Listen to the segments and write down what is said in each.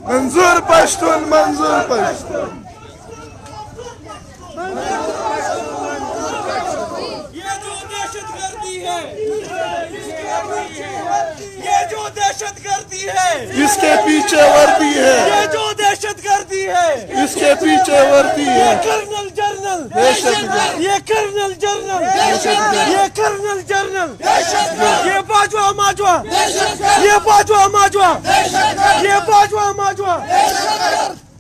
मंजूर पश्तून, मंजूर पश्तून। ये जो दहशतगर्दी है, ये जो दहशतगर्दी है, इसके पीछे वर्दी है, ये जो दहशतगर्दी है, इसके पीछे वर्दी है। कर्नल जनरल, दहशतगर्द, ये कर्नल जनरल, ये कर्नल जनरल, ये बाजवा माजवा, ये बाजवा माजवा, ये बाजवा माजवा,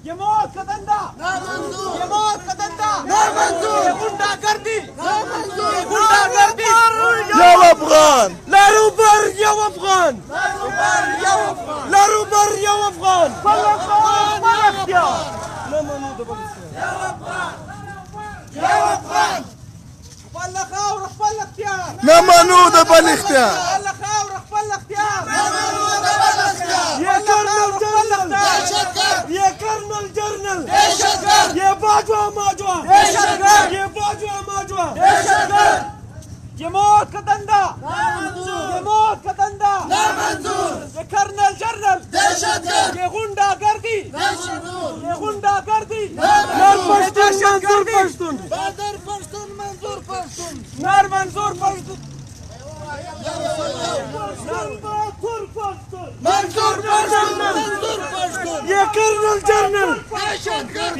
ये मौत का धंधा, ये मौत का धंधा, ये गुंडागर्दी, ये गुंडागर्दी। या अफगान, लारूबर या अफगान, लारूबर या अफगान, نمنود بالاختيار. ये कर्नल जनरल, ये कर्नल जनरल, ये बाजवा माजवा, ये बाजवा माजवा, ये मौत का धंधा, ये मौत का धंधा, ये कर्नल जनरल, ये गुंडागर्दी, ये गुंडागर्दी। नर मंजूर पश्तून, मंजूर पश्तून, ये कर्नल जनरल,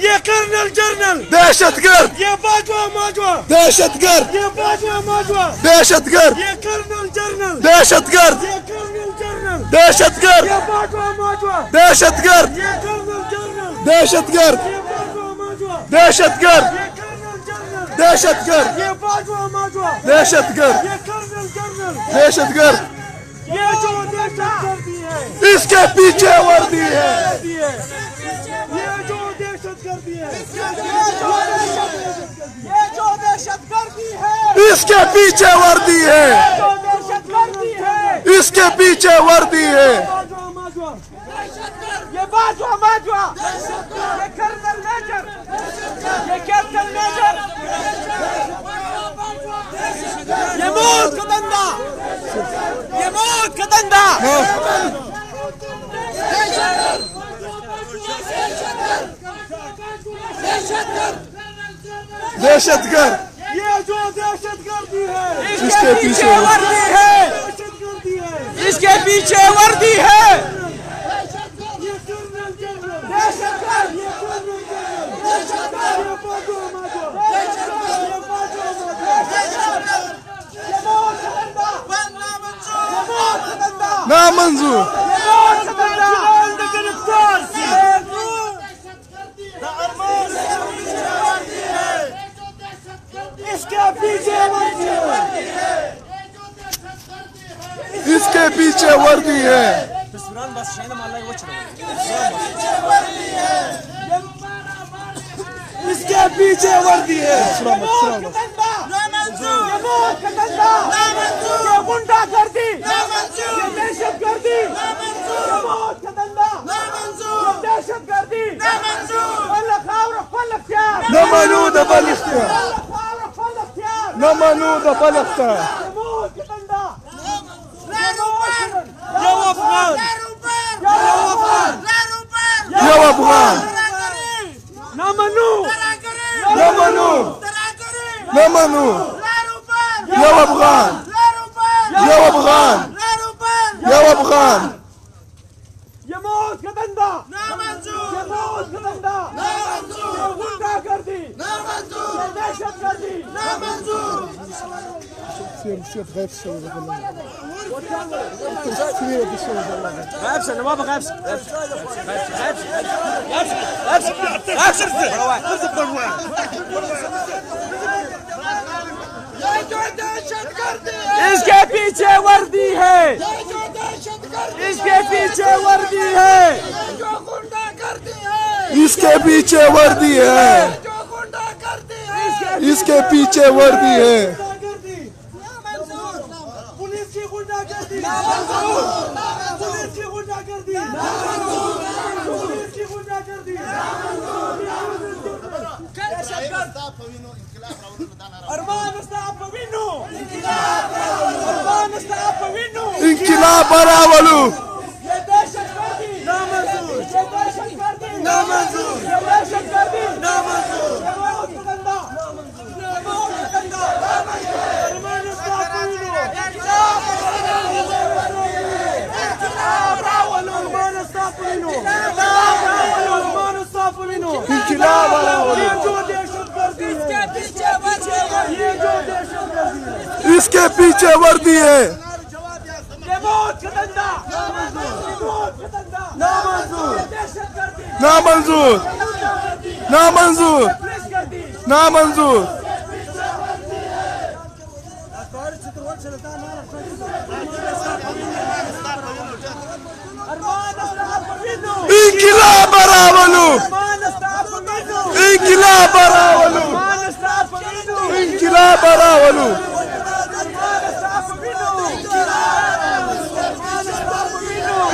ये कर्नल जनरल, दहशतगर्द, ये बाजवा माजवा, दहशतगर्द, ये बाजवा माजवा, दहशतगर्द, ये कर्नल जनरल, दहशतगर्द, ये कर्नल जनरल, दहशतगर्द, ये बाजवा माजवा, दहशतगर्द, ये कर्नल जनरल, दहशतगर्द, ये बाजवा माजवा, दहशतगर्द, ये कर्नल जनरल, दहशतगर्द, ये बाजवा माजवा, दहशतगर्द, ये कर्नल जनरल, दहशतगर्द। ये जो दहशतगर्दी है, इसके पीछे वर्दी है, ये जो दहशतगर्दी है, ये जो दहशतगर्दी है, इसके पीछे वर्दी है, जो दहशतगर्दी है, इसके पीछे वर्दी है। बाजवा माजवा, ये बाजवा माजवा, ये कर्नल मेजर, ये कैप्टन मेजर, ये मौत का धंधा, ये मौत का धंधा। दहशतगर्द, ये जो दहशतगर्दी है, इसके पीछे वर्दी है, दहशतगर्दी है, इसके पीछे वर्दी है। ये कर्नल जनरल, दहशतगर्द, ये कर्नल जनरल, दहशतगर्द, ये बाजवा माजवा, दहशतगर्द, ये बाजवा माजवा, ये मौत का धंधा, ये मौत का धंधा, नामंजूर। ये मौत का धंधा। गिरफ्तार इसके पीछे वर्दी है, इसके पीछे वर्दी है, इसके पीछे वर्दी है। ये मौत का धंधा, ये गुंडागर्दी, ये दहशतगर्दी, ये मौत का धंधा, ये दहशतगर्दी। نمنود بالاختيار، نمنود بالاختيار. ये मौत का धंधा, ये अफगान, يا أفغان، نمنو، نمنو، نمنو. يا أفغان، يا أفغان، يا أفغان. ये मौत का धंधा, ये मौत का धंधा, ये गुंडागर्दी, ये दहशतगर्दी। سير غير الشوي والله. غابس انا ما بغابس، غابس इसके पीछे वर्दी है, इसके पीछे वर्दी है, इसके पीछे वर्दी है, इसके पीछे वर्दी है। पुलिस की गुंडागर्दी, पुलिस की गुंडागर्दी, पुलिस की गुंडागर्दी। अरमान मुस्तफा विनो, अरमान इंकिलाब बरावलू इसके पीछे वर्दी है। नामंजूर नामंजूर नामंजूर। इंकिलाब बरावलू इंकिलाब बरावलू इंकिलाब बरावलू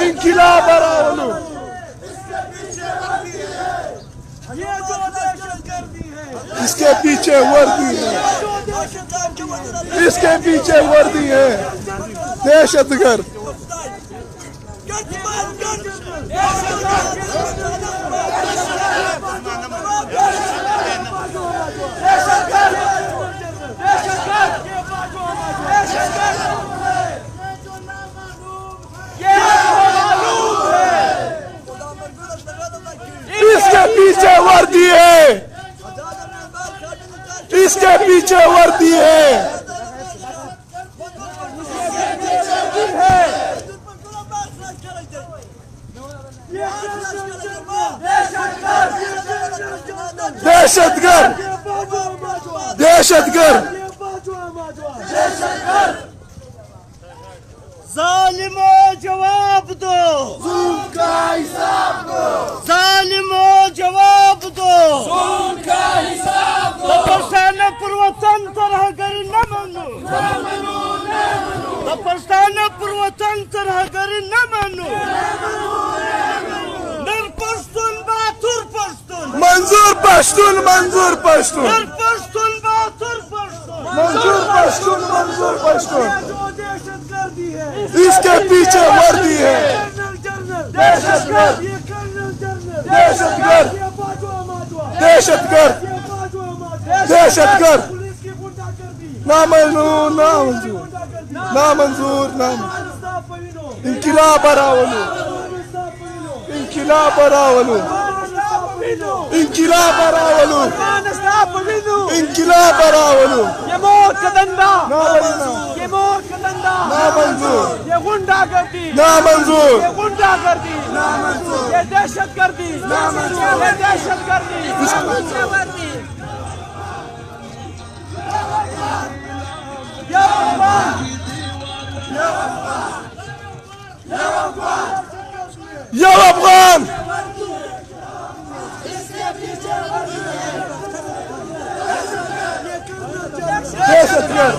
इंकिलाब बरावलू। इसके पीछे वर्दी है। इसके पीछे वर्दी है। दहशतगर्द इसके पीछे वर्दी है। इसके पीछे वर्दी है। दहशतगर्द दहशतगर्द जालिमो जवाब दो, जुल्म का हिसाब दो, जालिमो जवाब दो, जुल्म का हिसाब दो। तपस्याने पूर्वचन तरह कर न मानो, तपस्याने पूर्वचन तरह कर न मानो। नर पश्तून बाथुर पश्तून, मंजूर पश्तून मंजूर पश्तून, नर पश्तून बाथुर पश्तून, मंजूर पश्तून मंजूर पश्तून। दहशतगर्दी है। इसके पीछे वर्दी है। दहशतगर्द दहशतगर्द दहशतगर्द दहशतगर्द। नामंजूर नामंजूर नामंजूर नामंजूर। इंकिलाब बरावलू इंकिलाब बरावलू इंकिलाब बरावलू इंकिलाब बरावलू। ये मौत का दंदा, नामंजूर ये मौत का दंदा, नामंजूर ये गुंडागर्दी, नामंजूर ये गुंडागर्दी, ये दहशतगर्दी, ये दहशतगर्दी। या अफगान दहशतगर्द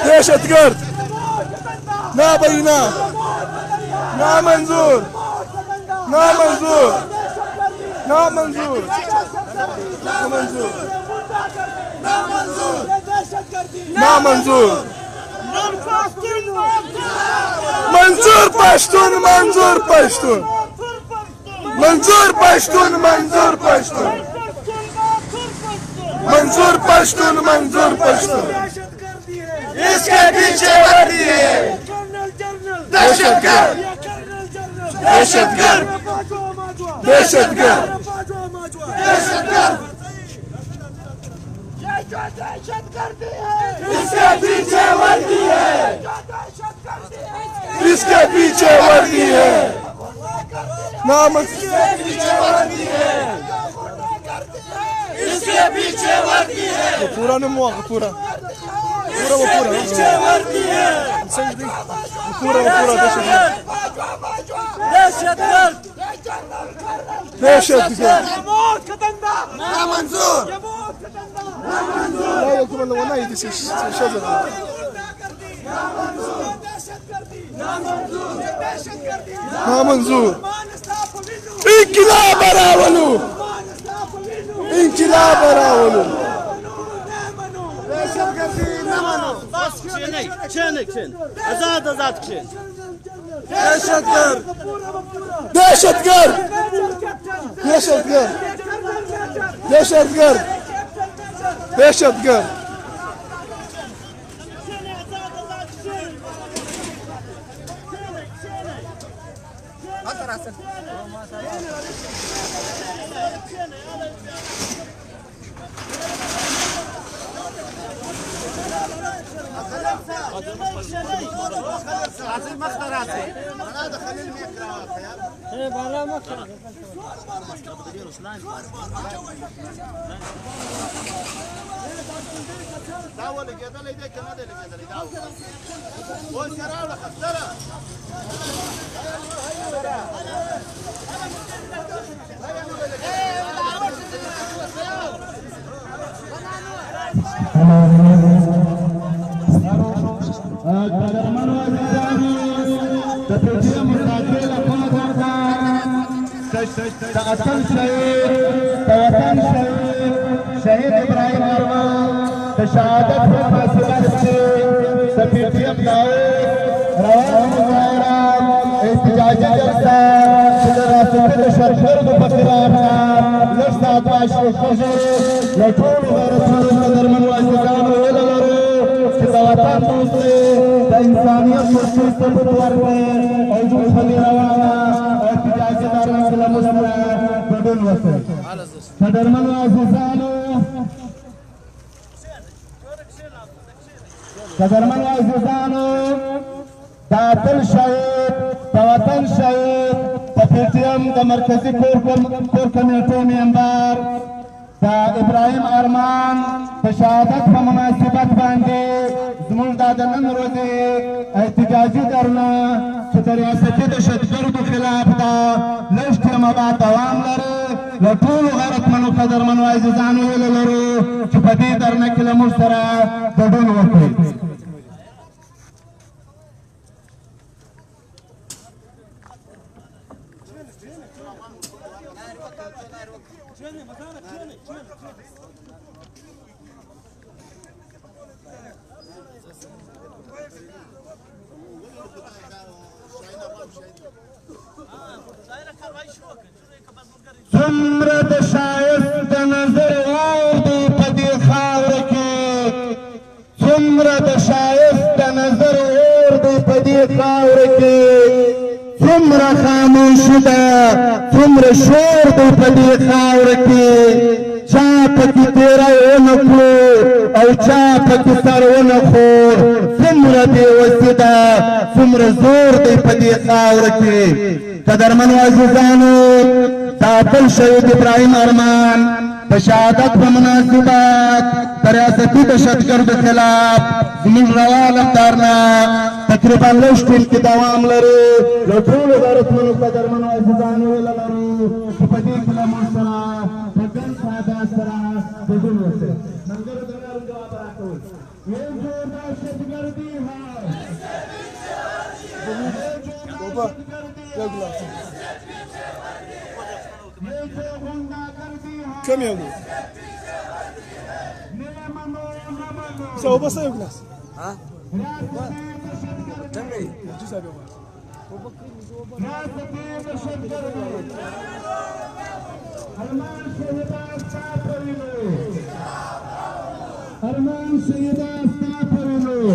दहशतगर्द नाबैना नामंजूर नामंजूर नामंजूर नामंजूर नामंजूर। मंजूर पश्तून मंजूर पश्तून मंजूर पश्तून मंजूर पश्तून मंजूर पश्तून मंजूर पश्तून। इसके पीछे वर्दी है। दहशतगर्द दहशतगर्द दहशतगर्द दहशतगर्द। इसके पीछे वर्दी है। इसके पीछे वर्दी है। नाम इसके पीछे वर्दी है। इसके पीछे वर्दी है। वो पूरा नहीं मुआ पूरा पूरा वो पूरा पीछे वर्दी है। पूरा वो पूरा दहशतगर्द दहशतगर्द। मौत का दंदा, नामंजूर ये मौत का दंदा। لا يكون لو ما يدي شجرة نامنزور انقلاب براولو انقلاب براولو بس کشین آزاد کشین دهشتگرد دهشتگرد دهشتگرد دهشتگرد دهشتگرد शहीद इब्राहिम अरमान शहादत एहतजाजी जलसा शरफर्द बखिलाफ लठोड़ कदरमन वाजिदान वतन दूसरे इंसानियत सबूत वर्ते औजूद खली रवाना एहतजाजी दारुल मुस्लिम बदल वसे कदरमन वाजिदानो कदरमन वाजिदानो दातल शहीद तवतन शहीद तफीटियम द मरकजी कोर कमेटी मेंबर दा इब्राहिम अरमान शहादत का मुनासिबत बांधे जमुन दादन रोजे एहतजाजी धरना रियासती दहशतगर्द खिलाफ दा लश्त मबा दवाम लरे लटूल गैरत मनु कदरमन वाजिदानो लरो चपदी धरना के मुश्तरा गडुन वके सुम्रद शायस्त नजर औदी पदी खावर के सुम्रद शायस्त नजर औदी पदी खावर के सुम्र खामोशदा सुम्र शोर दो पदी खावर के चाप की तेरा ओनको और चाप की सर ओनको सुम्र बेवसिदा सुम्र जोर दे पदी खावर के कदरमन वाजिदानो तातल शहीद इब्राहिम अरमान शहादत व मुनासिबात रियासती दहशतगर्द खिलाफ जमीन रवा लफ्तारना तकरीबन लश्तिन की दवाम लरे लठूल गैरत मनु कदरमन वाजिदानो लरो पदी किला मुसरा बगन सादा सरा बदुल वसे नंगर दरबार जवाब राखो ये जो दहशतगर्दी है Opa, regula. Come here, bro. So, opa sa'yo, class. Ha? Tamay. Just sabi ko. Arman Sayyida Stafarino.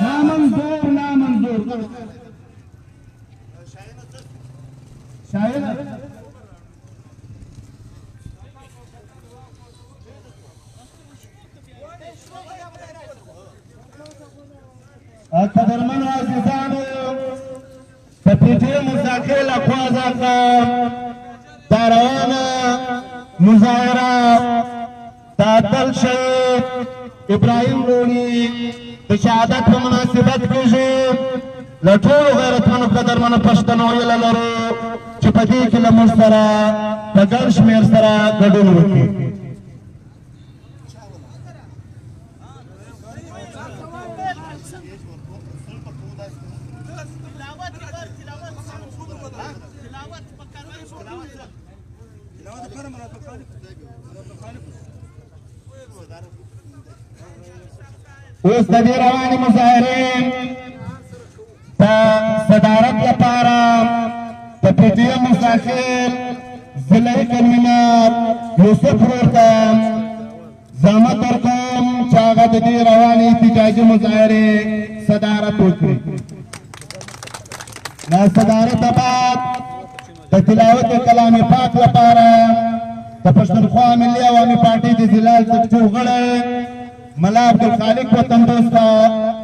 नामंजूर नामंजूर शायद कदरमन वाजिदानो तफीटे मुजाकिर अखवाजा का दारवाना मुजाहरा तातल शहीद इब्राहिम लोनी शहादत व मुनासिबत कीजिए लठोड़ गैरत मनु कदरमन पश्तनो लरो चपदी की लमुस्तरा बगर्श मेर सरा गडुन वकी اوس د دې روانې مظاهرې د صدارت لپاره د پي ټي ایم مستقل ضلعي کنوینر یوسف ورور ته زحمت ورکوم چې هغه د دې روانې احتجاجي مظاهرې صدارت وکړي. د صدارت بعد د تلاوت کلام پاک لپاره د پښتونخوا ملي عوامي پارټۍ د ضلع سکرټر غړی ملا عبدالخالق وطن دوست ته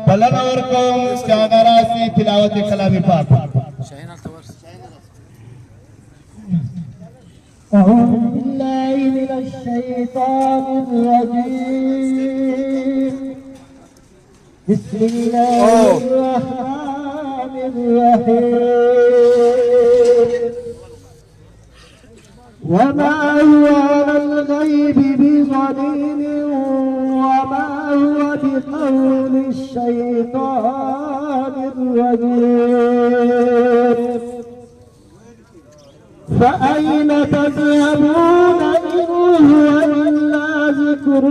بلنه ورکوم چې هغه راشي تلاوت کلام پاک. أعوذ بالله من الشيطان الرجيم بسم الله الرحمن الرحيم وما هو على الغيب بضنين وما هو بقول الشيطان الرجيم فأين تذهبون إن هو إلا ذكر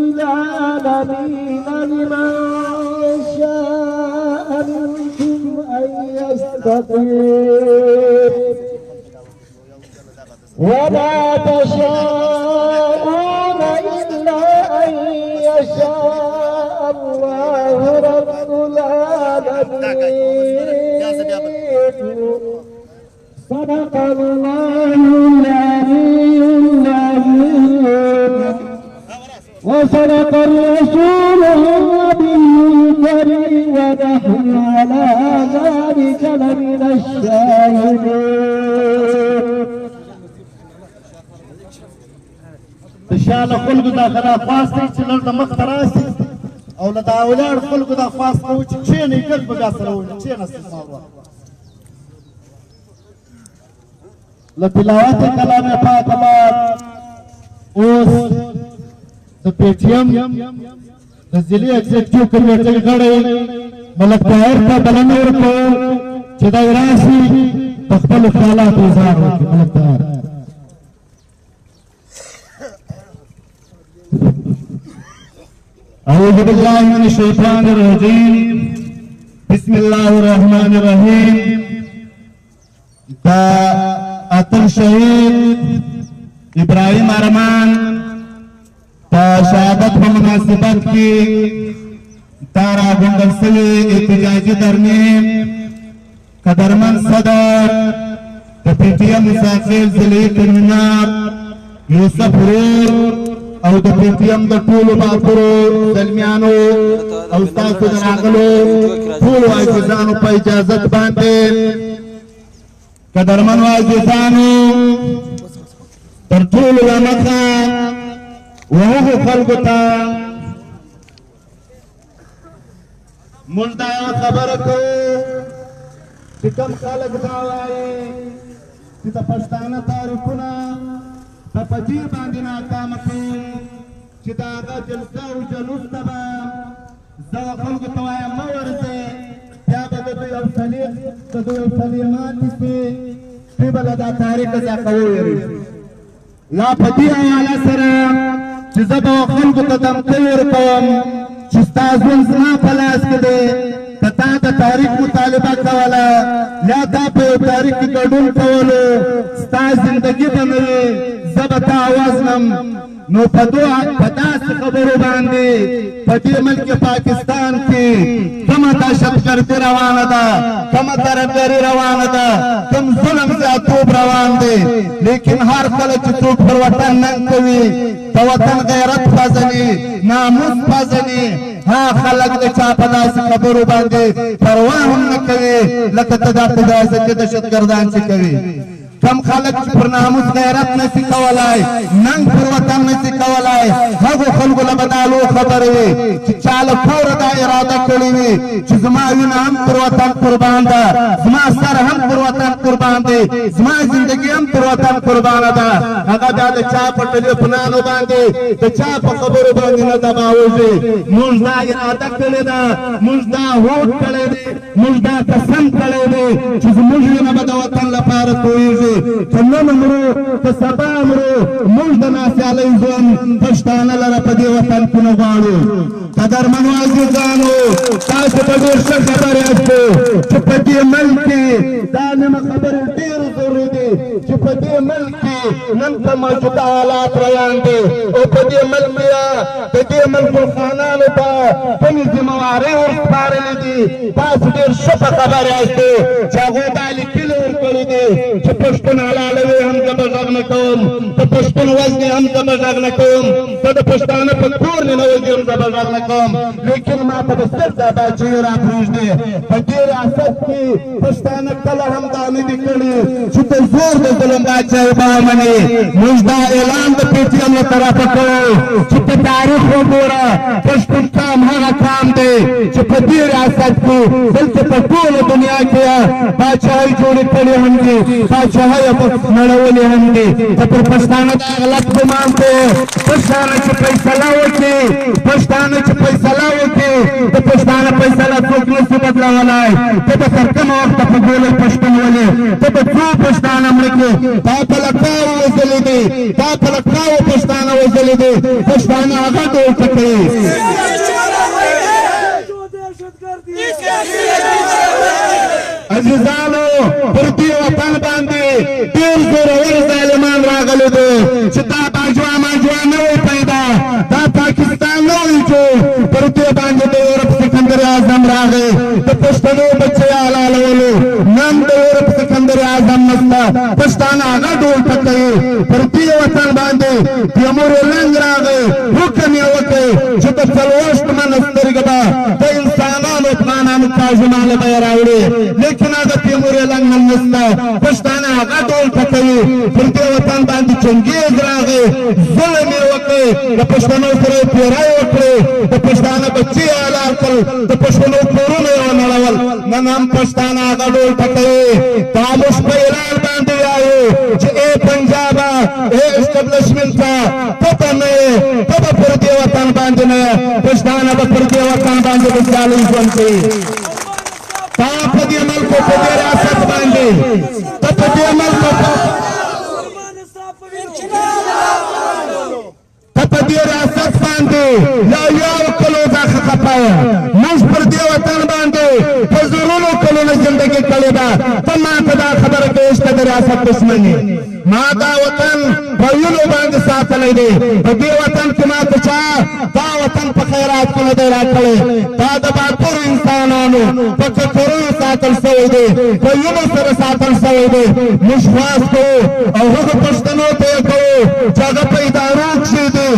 للعالمين لمن شاء منكم أن يستقيم وما تشاءون إلا أن يشاء الله رب العالمين صدق الله العلي العظيم وصدق الرسول النبي الكريم ونحن على ذلك لمن الشاهدين. د شاله خلکو دا خواست دی چې لږ د مخ ته راشي او له دا ولاړ خلکو دا خواست کوو چې کښېنئ ګډ به بیا سره ونیو کښېناستئ زما ورور. له تلاوت کلام پاک بعد اوس د پی ټي ایم د ضلعي ایگزیکټیو کمیټې غړی ملک طاهر ته بلنه ورکوو چې دی راشي په خپلو خیالاتو اظهار وکړي. ملک طاهر. أعوذ بالله من الشيطان الرجيم بسم الله الرحمن الرحيم. دا اتل شهید ابراهیم ارمان دا شهادت په مناسبت کې دا راغونډل شوې احتجاجي دھرنې قدرمن صدر د پي ټي ایم مسافر ضلعي کنوینر یوسف ورور او د پي ټي ایم د ټولو بابرو زلمیانو او ستاسو د راغلو ټولو عزیزانو په اجازت باندې قدرمنو عزیزانو تر ټولو له مخه وهغو خلکو ته موږ دا یوه خبره کوو چې کوم خلک دا وایي چې د پښتانه تاریخونه په دې باندې ناکامه کوو چې د هغه جلسه او جلوس ته به زه خلکو ته وایم مه ورځئ بیا به د دوی حوصلې ماتې شي دوی به له دا تاریخ څخه وویریږي. یا په دې حواله سره چې زه به خلکو ته دمکۍ ورکوم چې ستا ژوند زما په لاس کې دی که تا د تاریخ مطالبه کوله یا تا په یو تاریخ کې ګډون کولو ستا زندګي به نه وي زه به تا وزنم. نو په داسې خبرو باندې په دې ملک پاکستان کې کومه دهشتګردي روانه ده کومه ترهګري روانه ده کوم ظلم زیاتوب روان دی لیکن هر کله چې څوک پر وطن ننګ کوي د وطن غیرت پزني ناموس پزني ها خلک د چا په داسې خبرو باندې پروا هم نه کوي لکه ته دا دهشتګردان چې کوي. کم خلک چې پر ناموس غیرت نشي کولای ننګ پر وطن نشي کولای هغو خلکو له به دا لو خبرې وي چې چا له کوره دا اراده کړې وي چې زما وینه هم پر وطن قربان ده زما سر هم پر وطن قربان دی زما زندګي هم پر وطن قربانه ده هغه بیا د چا په ټلیفونانو باندې د چا په خبرو باندې نه دباوږي. موږ دا اراده کړې ده موږ دا هوډ کړی دی موږ دا قسم کړی دی چې زموږ وینه به د وطن لپاره تویږي وي چې نن مرو که سبا مرو موږ د ناسیالۍ ژوند پښتانه لره په دې وطن کې نه غواړو قدرمنو عزیزانو تاسو په ډېر ښه خبر یاست چې په دې ملک کې دا نیمه خبرې ډېر ضروري دي چې په دې ملک کې نن په موجوده حالات روان دي او په دې ملک د دې ملک خانانو ته کومې ذمهوارۍ ورسپارلې دي تاسو ډېر ښه په خبر یاست چې هغوی دا لیکلي ورکړي دي چې پښتون حلالوي هم زه به غږ نه کوم که پښتون وژنې هم زه به غږ نه کوم که د پښتانه په کور ننوځي هم زه به غږ نه کوم لیکن ما ته به صرف دا باچهي راپرېږدي په دې ریاست کې پښتانه کله هم دا نه دي کړي چې په زور د ظلم باچهي به ومني موږ دا اعلان د پي ټي ایم له طرفه کوو چې په تاریخ وګوره پښتون قام هغه قام دی چې په دې ریاست کې بلکې په ټوله دنیا کې باچهۍ جوړې کړې هم دي باچهۍ یې نړولې هم دي که پر پښتانه دا غلط ګمان کوو پښتانه چې فیصله وکړي پښتانه چې فیصله وکړي د پښتانه فیصله څوک نشي بدلولی ته به تر کومه وخته په ګولۍ پښتون ولې ته به څو پښتانه مړه کړې تا په لکاو وژلي دي تا په لکاو پښتانه وژلي دي پښتانه هغه ډوټه کړي عزیزانو پر دې وطن باندې ډېر زورور ظالمان راغلي دي چې دا باجوا ماجوا نه وي پیدا دا پاکستان نه وي جوړ پر دې باندې د یورپ سکندر اعظم راغی د پښتنو بچي حلالولو نن د یورپ سکندر اعظم نسته پښتانه هغه ډوټه کوي پر دې وطن باندې تیمور لنګ راغی حکم یې وکړ چې د څلوېښت منه سترګه به د انسانانو افغانانو تاجماله به یې راوړي لیکن هغه تیمور لنګ نن نسته پښتانه هغه ډوټه کوي پر دې وطن باندې چنګیز راغی ظلم یې وکړ د پښتنو سره یې پیرۍ وکړې د پښتانه بچي یې حلال کړل د پښتنو کورونه یې ونړول نن هم پښتانه هغه ډوټه کوي دا موږ په اعلان باندې وایو چې ای پنجابه ای اسټبلشمنټه ته به نه یې ته به پر دې وطن باندې نه یې پښتانه به پر دې وطن باندې د سیالۍ ژوند کوي تا په دې ملک په دې ریاست باندې ته په دې ملک ته په دې ریاست باندې یو کلو دا خفه یې موږ پر دې وطن باندې په زرونو کلونو زندګي کړې ده ته ما ته دا خبره کوې چې ته د ریاست دښمن یې ما دا وطن په وینو باندې ساتلی دی په دې وطن کې ما ته چا دا وطن په خیرات کې نه دی راکړی دا د باتورو انسانانو په ککریو ساتل شوی دی په وینو سره ساتل شوی دی موږ خواست کوو او هغو پښتنو ته یې کوو چې هغه په ادارو کښې دي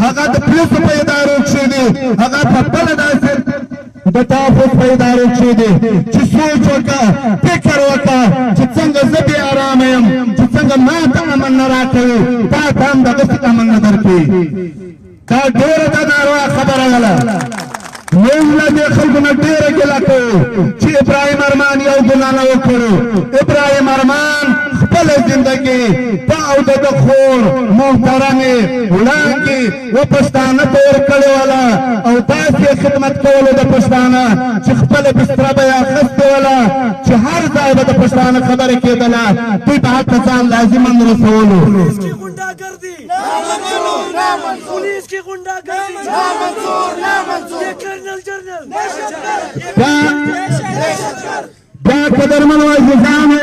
هغه د پولیسو په ادارو کښې دي هغه په خپله داسې د تحفظ په ادارو کښې دي چې سوچ وکړه فکر وکړه چې څنګه زه بې ارامه یم چې څنګه ما ته امن نه راکوي تا ته هم دغسې امن نه درکوي دا ډېره د ناروا خبره غله موږ له دې خلکو نه ډېره ګیله کوو چې ابراهیم ارمان یو ګناه نه وکړو ابراهیم ارمان خپله زندګي تا او د ده خور محترمې وړانګې و پښتانه ته ورکړې وله او داسې خدمت کولو د پښتانه چې خپله بستره به یې اخیستې وله چې هر ځای به د پښتانه خبرې کېدله دوی به هلته ځان لازمن رسولو पुलिस की गुंडागर्दी ना मंजूर ये कर्नल जनरल دا قدرمنو عزیزانو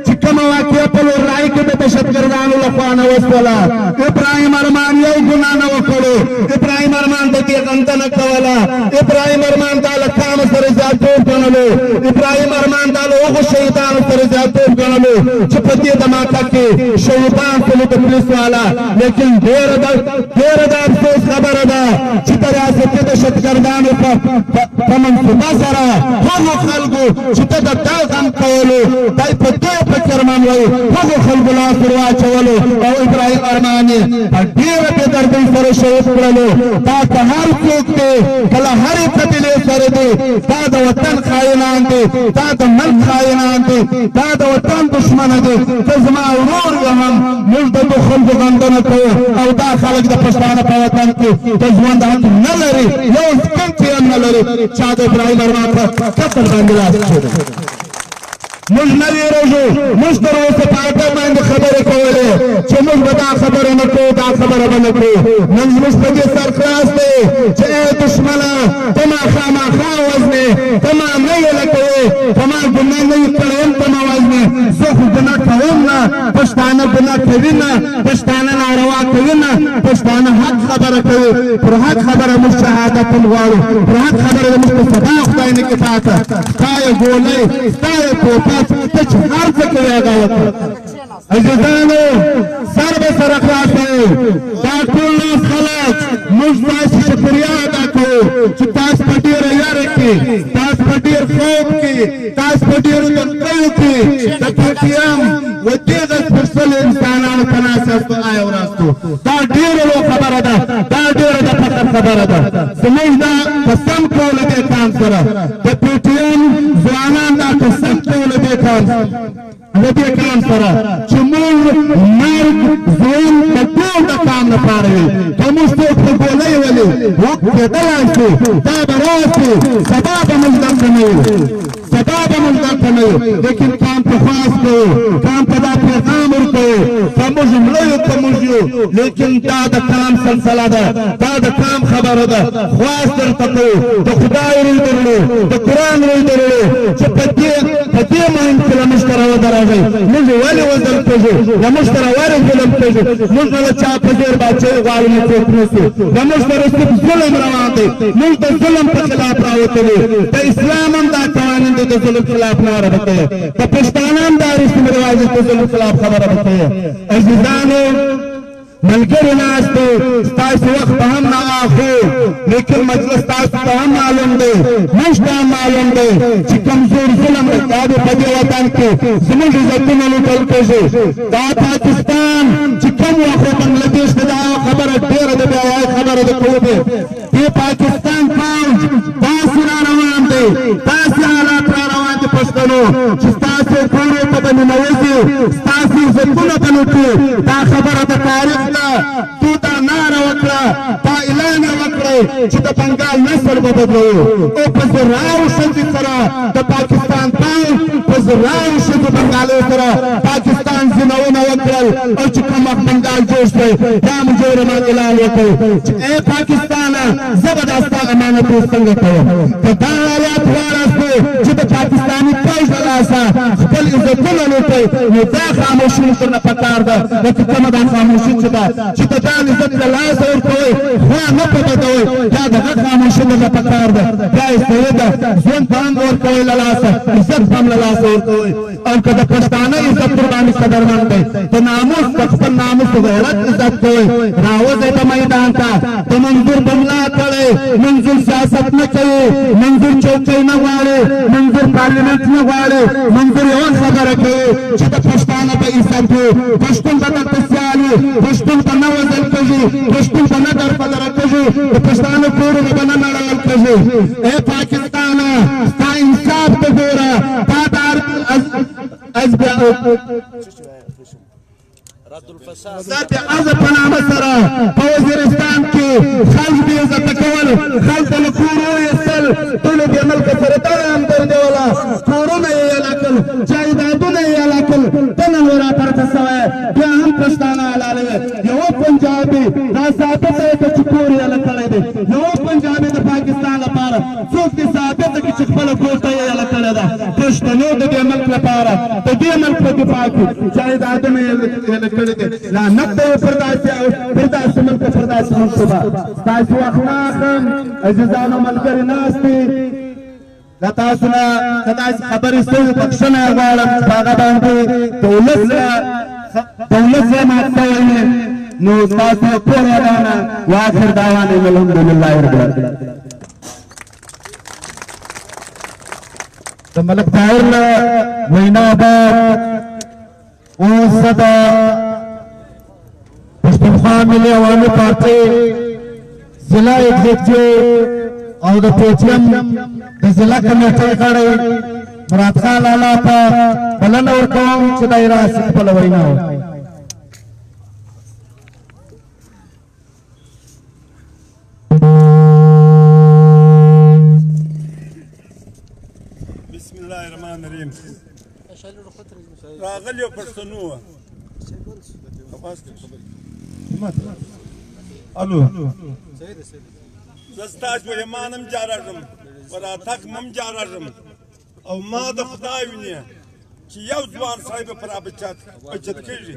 چې کومه واقعه په لور رایې کې د دهشتګردانو لخوا نه وشوله ابراهیم ارمان یو ګناه نه وکړو ابراهیم ارمان د دې غنده نه کوله ابراهیم ارمان دا له قامه سره زیاتوب ګڼلو ابراهیم ارمان دا له هغو شهیدانو سره زیاتوب ګڼلو چې په دې دماکه کې شهیدان شولو د پولیس والا لیکن ډېره د افسوس خبره ده چې د ریاستي دهشتګردانو په منصوبه سره هغو خلکو چې ته د دا غم کولو دی په دې فکرمن وی هغو خلکو لاس ور واچولو او ابراهیم ارمان یې په ډېره بېدردۍ سره شهید کړلو دا که هر څوک دی که له هرې قبیلې سره دی دا د وطن خاینان دی دا د ملک خاینان دی دا د وطن دښمنه دی که زما ورور یې هم موږ د دو خلکو غندنه کوو او دا خلک د پښتانه په وطن کې د ژوند حق نه لري یو سکند یې هم نه لري چا د ابراهیم ارمان په قتل باندې لاس کېږدي موږ نه ویرېږو موږ تر اوسه په اډه باندې خبرې کولې چې موږ به دا خبره نه کوو دا خبره به نه کوو نن زموږ په دې سر خلاص دی چې ای دښمنه ته ما خامخا وژنې ته ما نه ویله کوې ته ما ګناه نه وي کړی هم ته ما وژنې زه خو ګناه کوم نه پښتانه ګناه کوي نه پښتانه ناروا کوي نه پښتانه حق خبره کوي پر حق خبره موږ شهادت غواړو پر حق خبره زموږ په سبا خدای نه کې پاته ستا یې ګولۍ ستا یې ټوپک ته چې هر څه کوې هغه وکړه عزیزانو سر به سره خلاص دی دا ټول ناست خلک موږ تاسې شکریا ادا کوو چې تاسو په ډېره یاره کې تاسو په ډېر خوب کې تاسو په ډېرو دقیقو کې د پټیم و دغه سپېڅلو انسانانو په ناست یاستو آیا وراستو دا ډېره لویه خبره ده دا ډېره د فخر خبره ده زموږ دا قسم کوو له دې کام سره د پټیم ځوانان دا قسم کوو له دې کام سره چې موږ مرګ ژوند د ټول د کام لپاره وي که موږ څوک په ګولۍ ولي کېدلی شو دا به راشي سبا به موږ دلته نه یو سبا به موږ دلته نه یو لیکن کام ته خواست کوو کام ته دا پیغام ورکوو که موږ مړه یو که موږ یو لیکن دا د کام سلسله ده دا د کام خبره ده خواست درته کوو د خدای روی درلو د قرآن روی درلو چې په دې مهم کې له موږ سره ودرېږئ موږ ولې وزل کېږو له موږ سره ولې ظلم کېږو موږ نه له چا په زیر باچۍ غواړو نه څوک نیسو له موږ سره صرف ظلم روان دی موږ د ظلم په خلاف راوتلي د اسلام هم دا قوانین دی د ظلم خلاف ناره به کوي د پښتانه هم دا رسم رواج د ظلم خلاف خبره به کوي عزیزانو ملګري ناست دی ستاسو وخت به هم نه اخلو لیکن مجلس تاسو ته هم معلوم دی موږ ته هم معلوم دی چې کمزور ظلم دا د په دې وطن کې زموږ عزتونه لوټل کېږي دا پاکستان چې کوم وخت بنګلادیش ته دا خبره ډېره د بیا خبره د کوو دی دې پاکستان فوج داسې را روان دی داسې حالات را روان دي پښتنو چې ستاسو کورو ته به ننوځي ستاسو عزتونه به لوټي دا خبره د تاریخ تو دا ناره وکړه دا اعلان یې وکړی چې د بنګال نسل به بدلوو او په زراو ښځې سره د پاکستان پوځ په زراو ښځو بنګالیو سره پاکستان زینونه وکړل او چې کوم وخت بنګال جوړ شوی دا مجرمان اعلان وکړ چې ای پاکستانه زه به دا ستا امانت اوس څنګه کوم که دا حالات واراستو چې د پاکستاني پوځ له لاسه خپل عزتونه لوټئ نو دا خاموشي موږ درنه پکار ده لکه کومه دا خاموشي چې ده چې د ځان عزت له لاسه ورکوئ خوا نه په بدوئ دا د هغه خاموشي درنه پکار ده دا یې صحیح ده ژوند به هم ورکوئ له لاسه عزت به هم له لاسه ورکوئ او که د پښتانه عزت ورباندې قدرمن دی د ناموس د خپل ناموس د غیرت عزت کوئ راوځئ په میدان ته د منظور به ملا کړئ منظور سیاست نه کوي منظور چوکۍ نه غواړي منظور پارلیمنټ نه غواړي منظور یوه خبره کوي چې د پښتانه په عزت وي پښتون به درته سیال وي پښتون به نه وژل کېږي پښتون به نه دربدره کېږي د پښتانه کورونه به نه نړول کېږي ای پاکستانه ستا انصاف ته ګوره تا د ذات عزب په نامه سره په وزیرستان کې خلک بې عزته کول خلک له کورو ایستل ټولو دې ملکه سره دغه همدردي وله کورونه یې اعلا کړل جایدادونه یې اعلا کړل ته نن راپورته سوی بیا هم پښتانه حلالوي یوه پنجابي دا ثابته یې که چې کور یې اعلا کړی دی یوه پنجابي د پاکستان لپاره څوک دې ثابته کړي چې خپله کوټه یې اعلا کړې ده پښتنو د دې ملک لپاره د دې ملک په دفاع کې جایدادونه یې اعلا کړي لعنت دی پر داسې ملک پر داسې منصوبه ستاسو وخت نه اخلم عزیزانو ملګري ناست دي له تاسو نه که داسې خبرې سوي بخښنه یې غواړم په هغه باندې د ولس یې مات شوی وي نو ستاسو کور ودانه واخر دعوانا الحمدلله رب العالمین د ملک طاهر له وینا بعد اوس د پښتونخوا ملي عوامي پارټۍ ضلع ایگزیکټیو او د پی ټي ایم د ضلع کمیټې غړی مراد خان لالا ته بلنه ورکوم چې دی راشي خپله وینا وکړي. بسم الله الرحمن الرحیم. راغلیو پښتنو الو زه ستاسو ایمان هم جارېږم په راتګ هم جارېږم او ما د خدای وینې چې یو ځوان سړی به پر بچت کېږي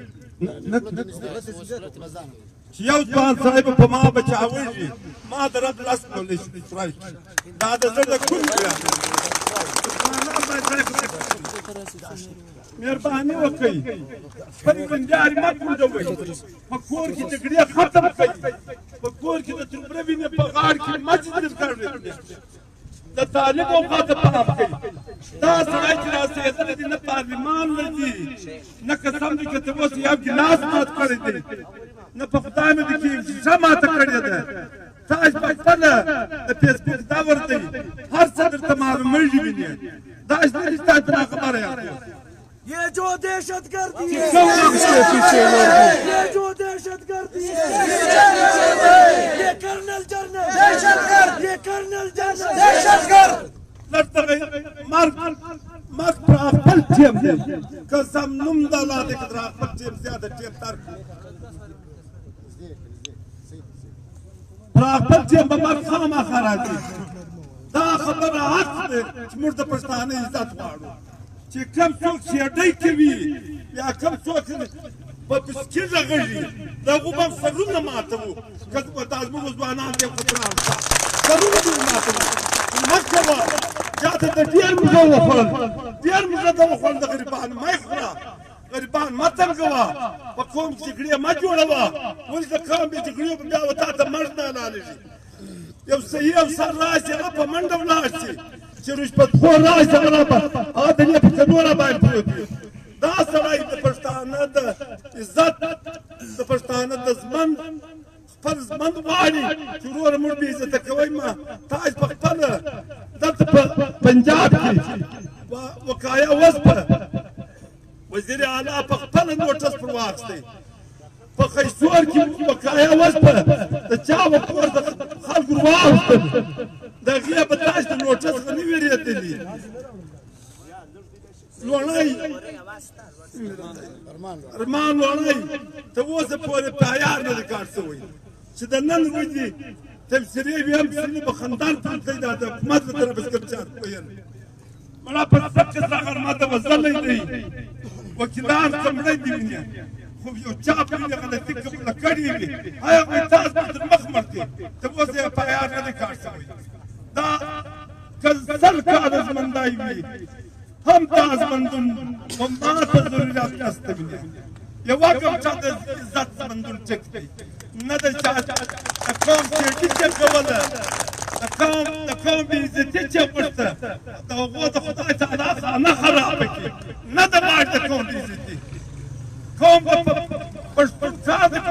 چې یو ځوان سړی به په ما بچاوېږي ما د رب لاس کولی شوی دا د زړه د کوم مهرباني وکړئ خپل بندیاري مه پرېږدوئ په کور کې جګړې ختم کړئ په کور کې د تربره وینې په غاړه کې مه جوړوئ د طالب اوقاته پام کوي دا سړی چې راسېدلی دی نه پارلمان لري نه قسم دی که ته اوس یو ګیلاس مات کړی دی نه په خدای مې دی چې ښه ماته کړې ده تاسو په خپله د فیسبوک دور دی هر څه درته معلومېږي وینې دا اشتري تاسو نه خبره یاست ये जो दहशत गर्दी है इसके पीछे वर्दी ये जो दहशत गर्दी है ये कर्नल जनरल ये कर्नल जनरल دهشتګرد مرګ پر خپل ټیم دی قسم نوم د الله دی که در خپل ټیم زیاده ټیم تر کړو پر خپل ټیم به مرګ خامخا راځي دا خبره حق دی چې موږ د پښتانه عزت غواړو چې کوم څوک شیډۍ کوي یا کوم څوک په بسکټ غږي د هغو به سرونه ماتوو که دا زموږ ځوانان دې خطران شته سرونه دې ماتوو مه کوه چاته د ډېر موږه وخوړل ډېر موږه ته وخوړل د غریبان مه یې خوره غریبان مه تنګوه په قوم کې جګړې مه جوړوه ولې د قوم بې جګړې به بیا به تا ته مرګ نه حلالېږي یو صحیح افسر راشي هغه په منډه ولاړ شي چې رشوتخور راشي هغه د دې په څلور باندې پروت وي دا سړی د پښتانه د عزت د پښتانه د ژوند خپل ژوند غواړي چې وروره موږ بې عزته کوئ ما تاسو په خپله دلته په پنجاب کې وقایه وسپه وزیر اعلی په خپله نوټس پر واخیستی په خیسور کې وقایه وسپه د چا وکور د خلکو واخیستل د هغې به تاسو د نوټس څخه نه وېرېدلي لوڼی ارمان لوڼی ته اوسه پورې تیار نه دی کار شوی چې د نن ورځې تبصرې وي هم سړي به خندان پروت دی دا د حکومت له طرفه سکرچار ویل مړه په سب کې ساغر ماته وزلی دی وکیلان څمړی دي وینې خو یو چا په دې غلطي قبوله کړې وي هغه وایي تاسو به تر مخ مړ کړې ته اوس یې تیار نه دی کار شوی دا که سل کاله ژوندی وي هم تاز بندون و ما ته ضرورت نشته وینې یوه کوم چا د عزت بندون ټیک دی نه د چا د قوم چیټي چې کوله د قوم بې عزتي چې غوښته د هغو د خدای تعالی خانه خرابه کړي نه د باید د قوم بې عزتي قوم به په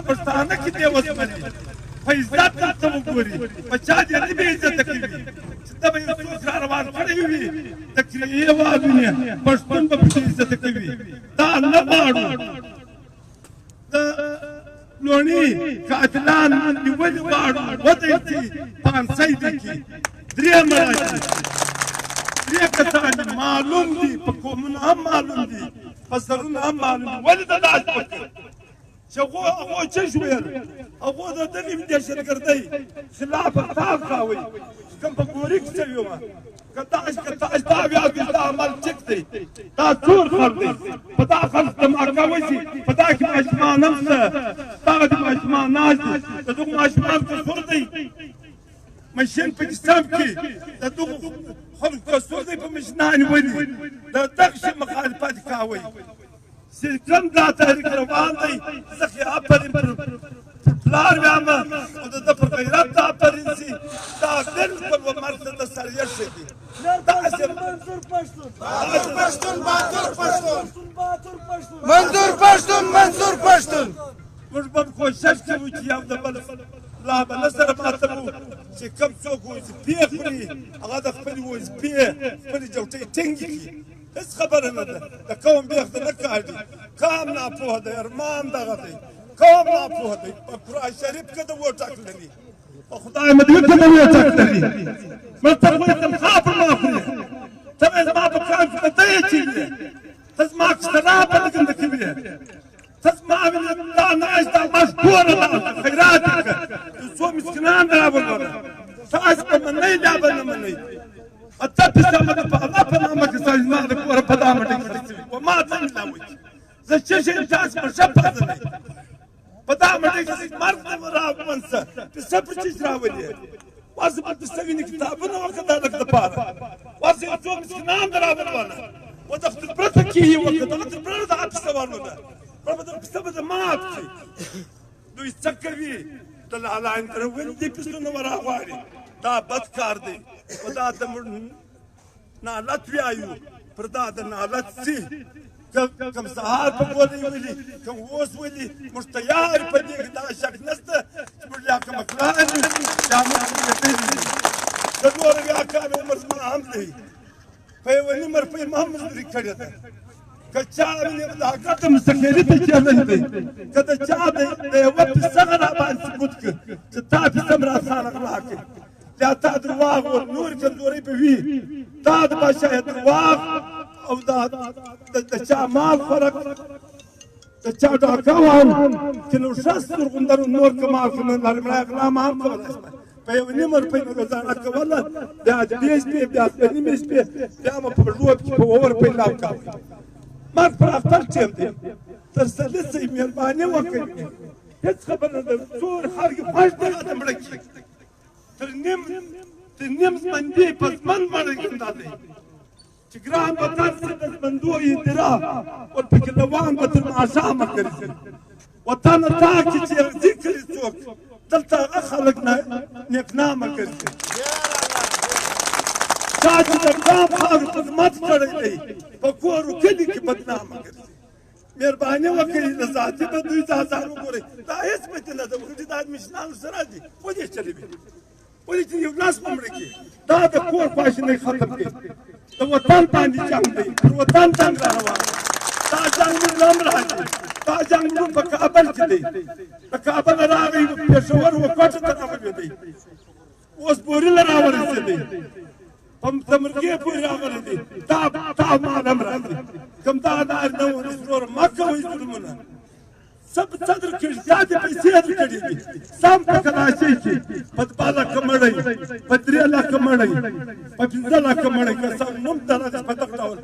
پښتانه کې دی وسپړي په عزت درته وګوري په چا دې نه بې عزته کوي چې ته به یو څوک را روان کړی وي د کرایې والونه پښتون به پکې عزته کوي دا نه غواړو د لوڼي قاتلان نیولي غواړو ودی چې پانسۍ دي کې درې مړه درې کسان معلوم دي په قومونه هم معلوم دي په سرونه هم معلوم دي ولې د داس پکې چې هغو څه شویل هغو د دغې دهشتګردۍ خلاف اقدام کاوه کوم په ګوري کې شوي وه که تاسو دا بیا دا عمل ټیک دی دا ټول خلک دی په دا خلک دماغه وشي په دا کې ماشومان هم شته دغه د ماشومان ناست دي د دغو ماشومانو کسور دی مشین په کسام کې د دغو خلکو کسور دی په مشنانې ولي د دغه شي مخالفت کاوئ چې کوم دا تحریک روان دی زه خو آفرین پر پلار ویم او د ده پر غیرت ته آفرین شي دا بالکل و مرګ ته د سریه شي دي منظور پښتون منظور پښتون موږ به کوشش کوو چې یو د بل لا به نه سره ماتوو چې کوم څوک وظیفې خوري هغه د خپلې وظیفې خپلې جوټۍ ټینګې کړي هېڅ خبره نه ده د قوم بیخته نه کاږي قوم ناپوه دی ارمان دغه دی قوم ناپوه دی په قرآن شریف کې د ووټ حق لري په خدای مدوي کې د ووټ حق لري من ته خو تنخوا پر ما خورې ته مې زما په کار کې ته یې چیږې ته زما تاسو په منئ دا به نه منئ اته پیسه مده په الله په نامه کې سړی زما د کوره په دا مټې کې شوي و ما ته نه وایي زه چې شم تاسو په ښه پازنئ په دا مټې کې مرګ نه راومنځه پیسه په چیز راولي واسه په پیسه ویني کتابونه وکړه د هلک دپاره واسه یو څوک مسکینان د راولونه و د خپل پرته کې یې وکړه د خپل پرته دغه پیسه ورلوده په پیسه به د مات شي دوی څه کوي د لالاین تر ولې دې پیسونه وراغواړي دا بد کار دی و دا د نالت وایو پر دا د نالت سي کم سهار په بولې ولي کم اوس ولي موږ تیار په دې کې دا شک نشته چې موږ یا کوم کلان یا موږ د نور بیا کار عمر زما هم دی په یوه نیمه روپۍ ما هم مزدوري کړې ده که چا ویني د حقیقت مستقلي ته چلن دی که د چا د یوه پیسه راباندې ثبوت کړ چې تا پیسه م راسره غلا کړې یا تا درواغ و نور کمزورۍ به وي تا د بادشاه درواغ او د چا مال خوراک د چا ډاکه وهم چې نو ښه سترغوندرو نور که مال که نه لرم غلا ما هم کولی شمه په یوه نیمه روپۍ مې ګزاره کوله بیا د دې شپې بیا د نیمې شپې بیا مې په ژوب کې په اووه روپۍ لاو کاوه مرګ پر اختر ټیم دی تر سلیت صاحب مهرباني وکړئ هېڅ خبره نه ده څور خلک خوښ دی راته مړه کړي تر نیم زمندې په زمن مړی ګندا دی چې ګران وطن سي د زمندو اندرا ورپکې لوان به تر ماښامه ګرځي وطن تا کې چې یغزي کړي څوک دلته هغه خلک نیکنامه ګرځي چا چې د ګام خاورو خدمت کړی دی په کور و کلي کې بدنامه ګرځي مهرباني وکړئ د ذاتي به دوی ځان وګورئ دا هېڅ پکې نه ده وګورئ دا مشرانو سره دي ولې چلوي ولې چې یو لاس په مړه کړي دا د کور خواشینۍ ختم کړي د وطن باندې جنګ دی پر وطن جنګ را روان دا جنګ موږ هم راځي دا جنګ موږ په کابل کې دی د کابل راغی پېښور و کوټه ته راولوېدی اوس بورېله راورسېدی په تمرګې پورې راغلی دی تا مال هم راځي کوم دا نارینه و نسلور مه کوئ ظلمونه سب صدر کړي زیاتې پیسې در کړي دي سم په کلاشۍ کې په 2 لکه مړی په 3 لکه مړی په 15 لکه مړی که سم نوم دغه په دغه ډول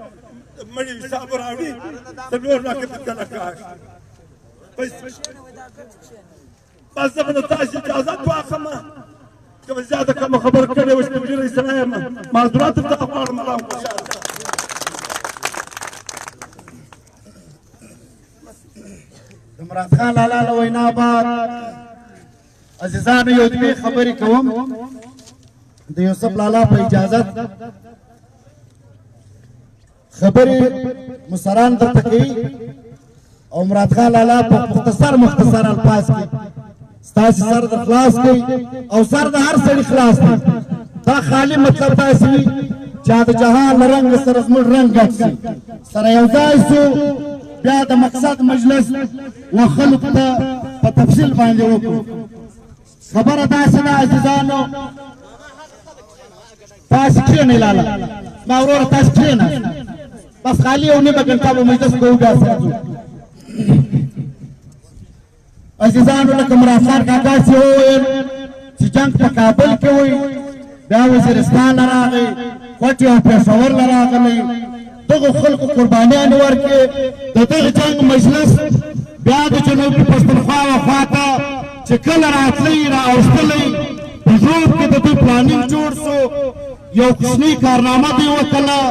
مړي حساب راوړي 4 لکه 15 لکه بس زه به د تاسو اجازت واخلم که به زیاته کومه خبره کړې وه سپین ږیری سړی یم معذورات درته غواړم الله خوشحاله د مراد خان لالا له وینا بعد عزیزانو یو دوې خبرې کوم د یوسف لالا په اجازت خبرې مشران درته کوي او مراد خان لالا په مختصر الفاظ کې ستاسې سر د خلاص کوي او سر د هر سړي خلاص دی دا خالي مطلب داسې وي چې د جهان له رنګ سره زموږ رنګ ګډ شي سره یو ځای شو بیا د مقصد مجلس و خلق ته په تفصیل باندې وکړو خبره داسې ده عزیزانو تاسې کښېنئ لاله زما وروره تاسې کښېناست بس خالي یو نیمه ګنټه به مجلس کوو بیا سره ځو عزیزانو لکه مراد خان کاکا چې وویل چې جنګ په کابل کې وي بیا وزیرستان نه راغی کوټې او پېښور نه راغلی دغو خلقو قربانیانې ورکړې د دغه جنګ مجلس بیا د جنوبي پښتونخوا و خواته چې کله راتلی را اوښتلی په ژوب کې د دوی پلانینګ جوړ شو یو کوچنۍ کارنامه دوی وکړله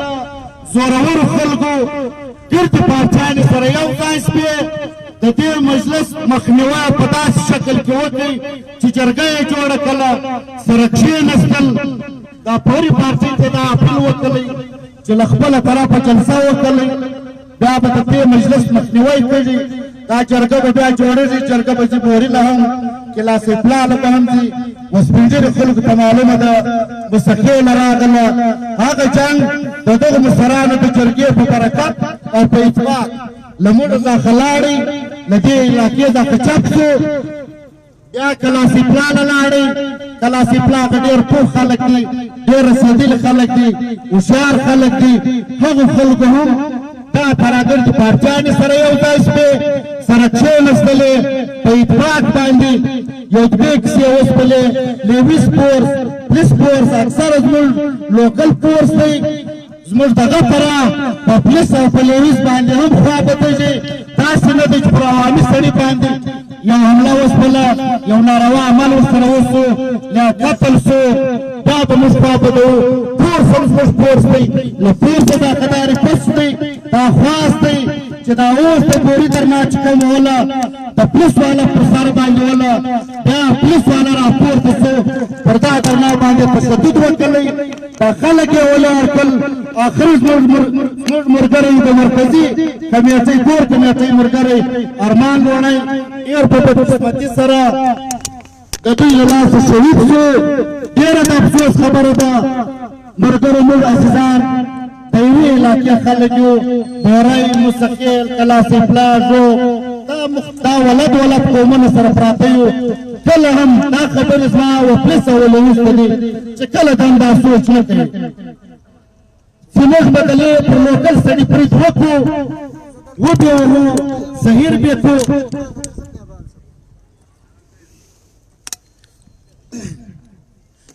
زورورو خلکو ګردې پارچیانې سره یو ځای شوې د دې مجلس مخنیوی په داسې شکل کې وکړئ چې جرګه یې جوړه کړله سره کښېنستل دا پورې پارټۍ ته دا اپیل وکړئ چې له خپله طرفه جلسه وکړئ بیا به د دې مجلس مخنیوی کړي دا جرګه به بیا جوړېږي جرګه به ځي بوري له هم کلاسې پلاله به هم ځي اوس سپین ږیرو خلکو ته معلومه ده مستخیله راغله هغه جنګ د دغو مشرانو د جرګې په برکت او په اتفاق له موږ څخه لاړې له دې علاقې څخه چپ شو بیا کلاسې پلاله لاړې کلاسې پلا که ډېر پوه خلک دي ډېر رسېدلي خلک دي هوښیار خلک دي هغو خلکو هم دا تراګردي پارچیانې سره یو ځای شوې سره کښېنستلې په اتفاق باندې یو دوې کیسې وشولې لیویس فورس پولیس فورس اکثر زموږ لوکل فورس دی زموږ دغه پره په پولیس او پولیس باندې هم خوا بدېږي داسې نه دی چې پر عوامي سړي باندې یو حمله وشوله یو ناروا عمل ورسره وشو یا قتل شو بیا به موږ خوا بدوو فورس هم زموږ فورس دی له فورسه دا قدارې پس دی دا خواست دی چې دا اوس د ګوري درنا چې کوم وله د پولیس والا پر سر باندې وله بیا پولیس والا راپورته شو پر دا درنا باندې تشدد وکړی دا خلک یې ولاړ آخر زموږ ملګری د مرکزي کمیټې کور کمیټې ملګری ارمان لوڼی ډېر په بدقسمتي سره د دوی له لاسه شهید شو ډېره د افسوس خبره ده ملګرو موږ عزیزان د یوې علاقې خلک یو بورۍ مستقل کلاسي پلاژو دا ولد قومونه سره پراته یو کله هم دا خبرې زما وپلیس او ولوسته دي چې کله د همدا سوچ نه کوي چې موږ به د پر لوکل سړي برید وکړو وبېولو صحیح بیکو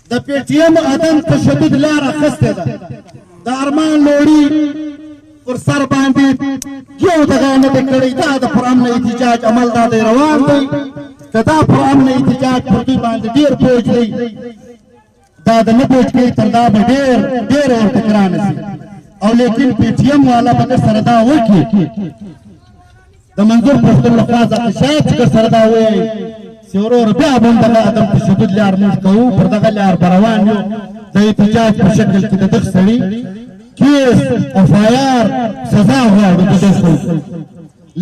د پی ټي ایم عدم تشدد لاره اخیستې ده د ارمان لوړي پر سر باندې یو دغه نه دی کړی دا د پر امن احتجاج عمل دا دی روان دی که دا پر امن احتجاج پر دوی باندې ډېر بوج دی دا د نه بوج کوي تر دا به ډېر ورته ګرانه شي او لیکن پی ټي ایم والا به در سره دا وکړي د منظور پښتون له خوا ځکه شاید چې در سره دا ووایي چې ورور بیا به هم دغه عدم تشدد لار موږ کوو پر دغه لار به روان یو د احتجاج په شکل کې د دغه سړي کیس اف آی آر سزا غواړو د دغه خلکو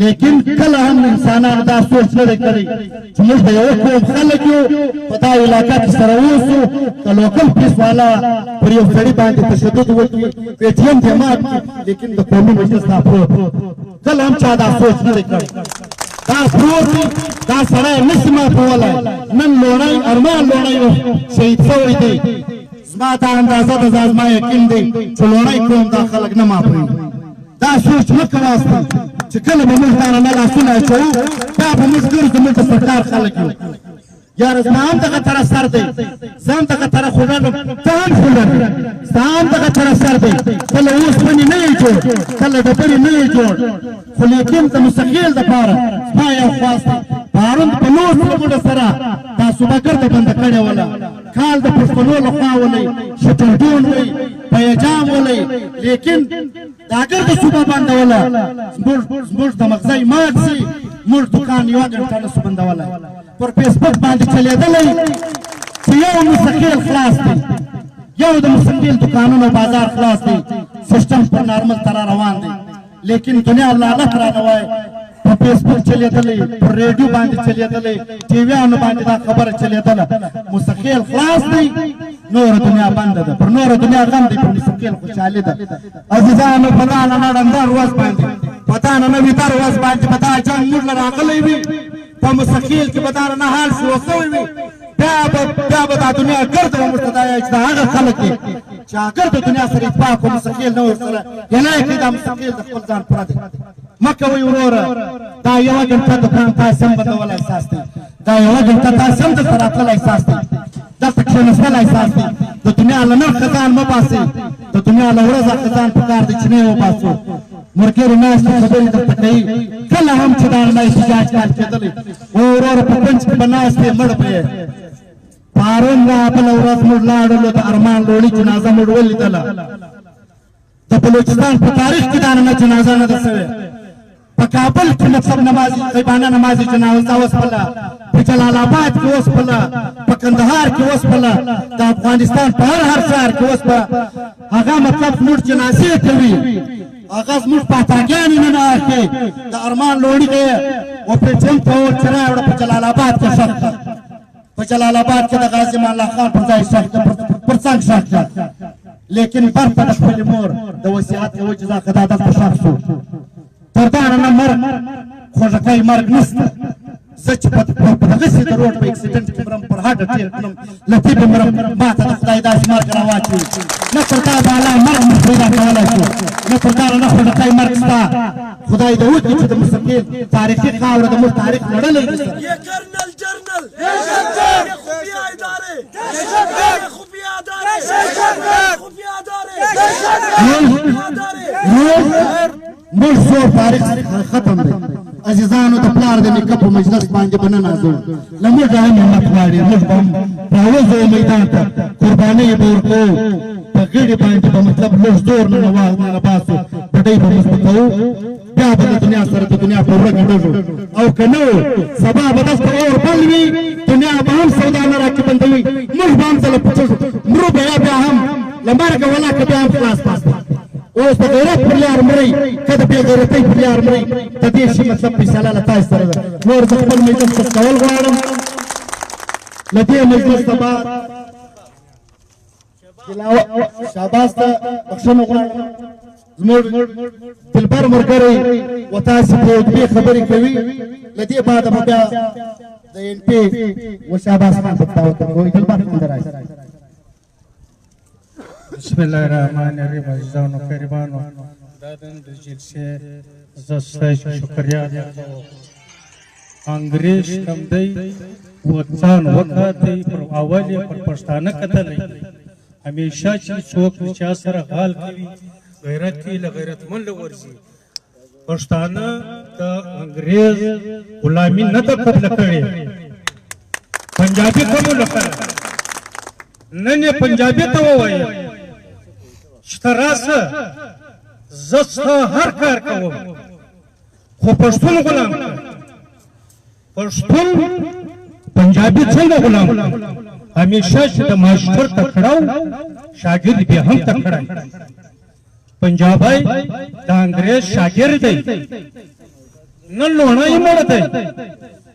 لیکن کله هم انسانانو دا سوچ نه دی کړی چې موږ د یو قوم خلک یو په دا علاقه کې سره اوسو د لوکل پولیس والا پر یو سړي باندې تشدد وکړي پی ټي ایم دې مات کړي لیکن د قومي مجلس دا پروت کله هم چا دا سوچ نه دی کړی دا پروت دی دا سړی نشي ماتولی نن لوڼی ارمان لوڼی شهید شوی دی زما دا اندازه ده دا زما یقین دی چې لوڼی قوم دا خلک نه معافوي دا سوچ مه کواستی چې کله به موږ دا نه لاسونه اچوو بیا به موږ ګرځو موږ د سرکار خلک یو یاره زما هم دغه طرف سر دی زه هم دغه طرف خوږنم ته هم خوږنې ستا هم دغه طرف سر دی کله اوسپنې نه یې جوړ کله ډبرې نه یې جوړ خو لیکن د مستقیل دپاره زما یو خواست دی پرون په نور څلګوډه سره دا صوبه ګرده بنده کړې وله کال د پښتنو لخوا ولئ شټلډون وئ پیجام ولئ لیکن دا ګرده صوبه بندوله زموږ د مغزی مات سي موږ دکان یوه ګنټه نسو بندولی پر فیسبوک باندې چلېدلی چې یو مستقیل خلاص دی یو د مستقیل دکانونو بازار خلاص دی سیسټم پر نارمل طرح روان دی لیکن دنیا لعنت رانه وایي په فیسبوک چلېدلی پر ریډیو باندې چلېدلی ټي ویانو باندې دا خبره چلېدله مستقیل خلاص دی نوره دنیا بنده ده پر نوره دنیا غم دی پر مستقیل خوشحالي ده عزیزانو په دا نه ډنډر ورځ باندې په دا نه ویتر ورځ باندې په دا جنګ موږ له راغلی وي په مستقیل کې به دا نه حال شروع شوی وي بیا به دا دنیا ګرده به موږ ته دا وایي چې دا هغه خلک دي چې اگر د دنیا سره اتفاق و مستقیل نه ورسره یعنی کې دا مستقیل د خپل ځان پوره دی مه کوئ وروره دا یوه ګنټه دکان تاسې هم بندول احساس دی دا یوه ګنټه تاسې هم دلته راتلل احساس دی دلته کښېنستل احساس دی د دنیا له نرخه ځان مه باسئ د دنیا له ورځه ځان په کار دی چې نه یې وباسو مرګرو ناستې خبرې درته کوي کله هم چې دا نه احتجاج کار کېدلی وروره په پنچ کې به ناستې مړ به یې پرون را بله ورځ موږ لاړلو د ارمان لوړي جنازه موږ ولیدله د بلوچستان په تاریخ کې دا نه جنازه نه ده سوې په کابل کې مطلب نمازي غیبانه نمازي جنازه وسپله په جلال آباد کې وسپله په کندهار کې وسپله د افغانستان په هر ښار کې وسپله هغه مطلب موږ جنازې کوي هغه زموږ پاټاګیانې نه اخلي د ارمان لوړي دی اپریشن ته چې راوړه په جلال آباد کې ښخ کړه په جلال آباد کې د غازي امان الله خان پر ځای ښخ کړه پر څنګ ښخ کړه لیکن برته د خپلې مور د وصیت یوه جزا خدا دلته ښخ شو تر دا نه مرګ خوږکی مرګ نشته زه چې په دغسې د روډ په اکسیډنټ کې مرم پر هډه تېر کړم له طبې مرم ما ته د خدای داسې مرګ راواچوي نه پر تا به الله مرګ موږ پیدا کولی شو نه پر تا نه خوږکی مرګ شته خدای دې وکړي چې د مستقیل تاریخي خاوره د موږ تاریخ لړلی دی ये कर्नल जर्नल ये खुफिया इदारे ये खुफिया موږ زور تاریخ ختم دی عزیزانو د پلار د نیکه په مجلس باندې به ننازو له موږ هم همت غواړي موږ به هم راوځو میدان ته قربانۍ به ورکوو په ګېډې باندې به مطلب لږ زور نه باسو بډۍ به موږ کوو بیا به د دنیا سره د دنیا په ورځ ډزو او که نه و سبا به داسې اور بل وي دنیا به هم سودا نه راکې بندوي موږ به هم ځله پوچو مرو به بیا هم له مرګه ولاکه بیا هم خلاص پاس اوس د غیرت پر لار مرئ که د بې غیرتۍ پر لار مرئ د دې شي مطلب فیصله له تاسو سره ده نور زه خپل مجلس کول غواړم له دې مجلس نه بعد شاباس ته بخښنه غواړم زموږ دلبر ملګری و تاسې په اوږدې خبرې کوي له دې بعده به بیا د این پی و شاباس خان په دعوت کوي دلبر خان راشي بسم الله الرحمن الرحیم عزیزانو قریبانو دا د جلسې زه ستاسو شکریا ادا کوم انګریز کم دی وطن وکړي پر اول پر پښتانه کتلې همیشه چې څوک چا سره غال کوي غیرت کې له غیرتمن له ورزي پښتانه د انګریز غلامي نه ده قبول کړې پنجابي کوم لکه نن پنجابي ته وایي شتراسه زستا هر کار کوم خو پښتون غلام پښتون پنجابي څنګه غلام همیشه چې د ماشټر تکړه شاګرد به هم تکړه پنجابی د انګريز شاګرد دی نه لونه یې مړ دی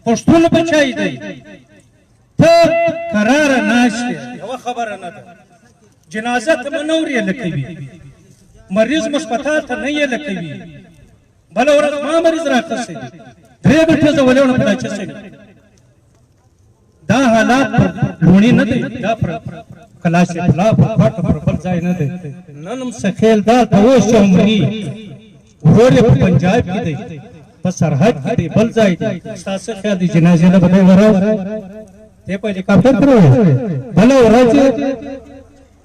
پښتون بچای دی ته قرار ناشته یو خبره نه ده جنازه ته منور یې لکوي مریض هسپتال ته نه یې لکوي بل ورځ ما مریض راخسي درې غټه زولونه په چسه دا حالات لونی نه دی دا پر کلاس بلا په بل ځای نه دی ننم سخیل دا ته شومري ورې په پنجاب کې دی په سرحد کې دی بل ځای دی تاسو خیال دی جنازې نه بده ورو ته په هلیکاپټر درو بل ورځ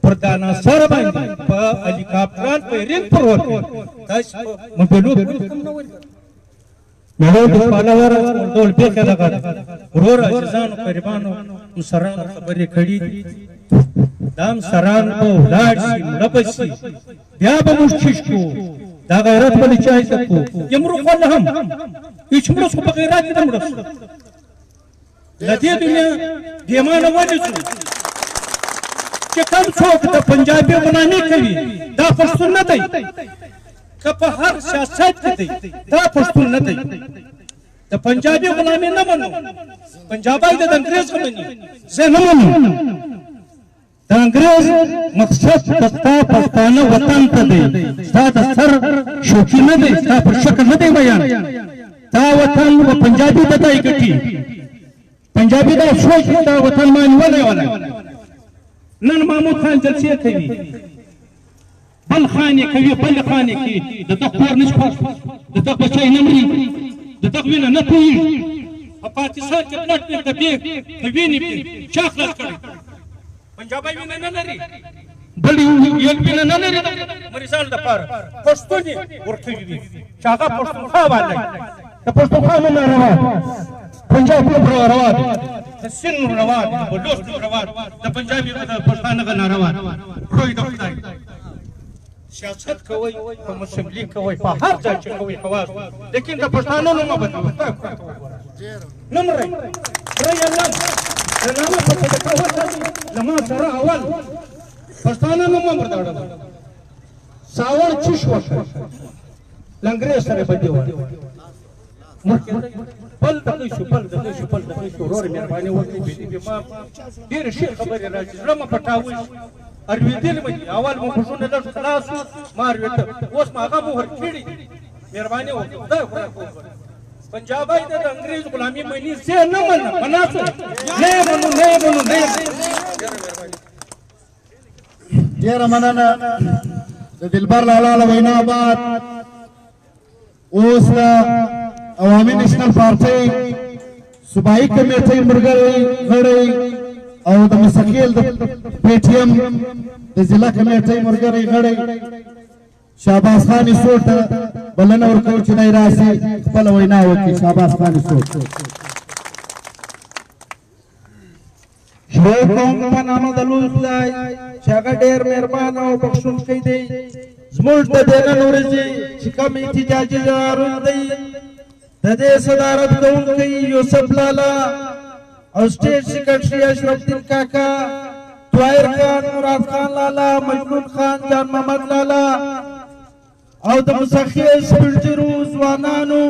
پر دانا سره باندې په هلیکاپټر په رینګ پر ورته تاسو موبایلو کوم نه وایي مړو د پالور ټول به کله غړ ورور عزیزانو قربانو مسران خبرې کړي دام سران کو لاړ شي لبسي بیا به مشکش کو دا غیرت بل چای تکو یمرو قلهم هیڅ مرس په غیرت دې مرس لدې دنیا دیمانه وځو چې کوم څوک د پنجابي غلامي کوي دا پښتون نه دی که په هر سیاست کې دی دا پښتون نه دی د پنجابي غلامي نه منو پنجابی د انګريز غلامي زه نه منو د انګريز مقصد پښتا پښتانه وطن ته دی دا د سر شوقي نه دی دا پر شکل نه دی بیان دا وطن و پنجابي بدای کټي پنجابي دا سوچ دا وطن باندې ولا نن محمود خان جلسه کوي بل خانه کوي بل خانه کوي د دکتور نشو د دک بچای نمرې د دک وینه نه کوي په پاکستان کې پلټ په دبي ویني چاخلت کړي پنجابي وینه نه لري بل یو وینه نه لري مریضان د پاره پښتون ورته دي چاغه پښتونخوا باندې د پښتونخوا نه روا پنجاب په روا دي د سن روا دي په لوست روا د پنجابي د پښتانه نه روا روي د خدای سیاست کوي په مسلمانۍ کوي په هر ځای کې کوي خواص لیکن د پښتانه نوم بدل نمبر رای الله سلام په تکوته لما سره اول پښتانه نوم بدل ساور چش وشه لنګري سره بدیو بل دغه شو ورور مهرباني وکړي به ما ډیر شي خبره راځي زما پټاوي ارویدل مې اول مو خوشونه له خلاص ما ارویت اوس ما هغه مهر کړی مهرباني وکړه خدای خو پنجابی د انګريز غلامي مې نه نه مناسو نه ډیر مننه د دلبر لاله وینا بعد اوس عوامي نېشنل پارټي صوبایي کمیټې مرګري غړي او د مسکیل د پی ټی ایم د ضلع کمیټې مرګري غړي شهباز خان سوټ بلنه ورکو چې دی راسي خپل وینا وکړي. شهباز خان سوټ شروع کوم په نامه د لوی خدای چې هغه ډېر مهربان او بخښونکی دی. زموږ د دې نن ورځې چې کوم احتجاجي ظاهرونه دی د دې صدارت کوونکی یوسف لالا او سټیټ سیکرټري اشرف الدین کاکا، طاهر خان، مراد خان لالا، مجنون خان، جان محمد لالا او د مسخیز سپیډجرو ځوانانو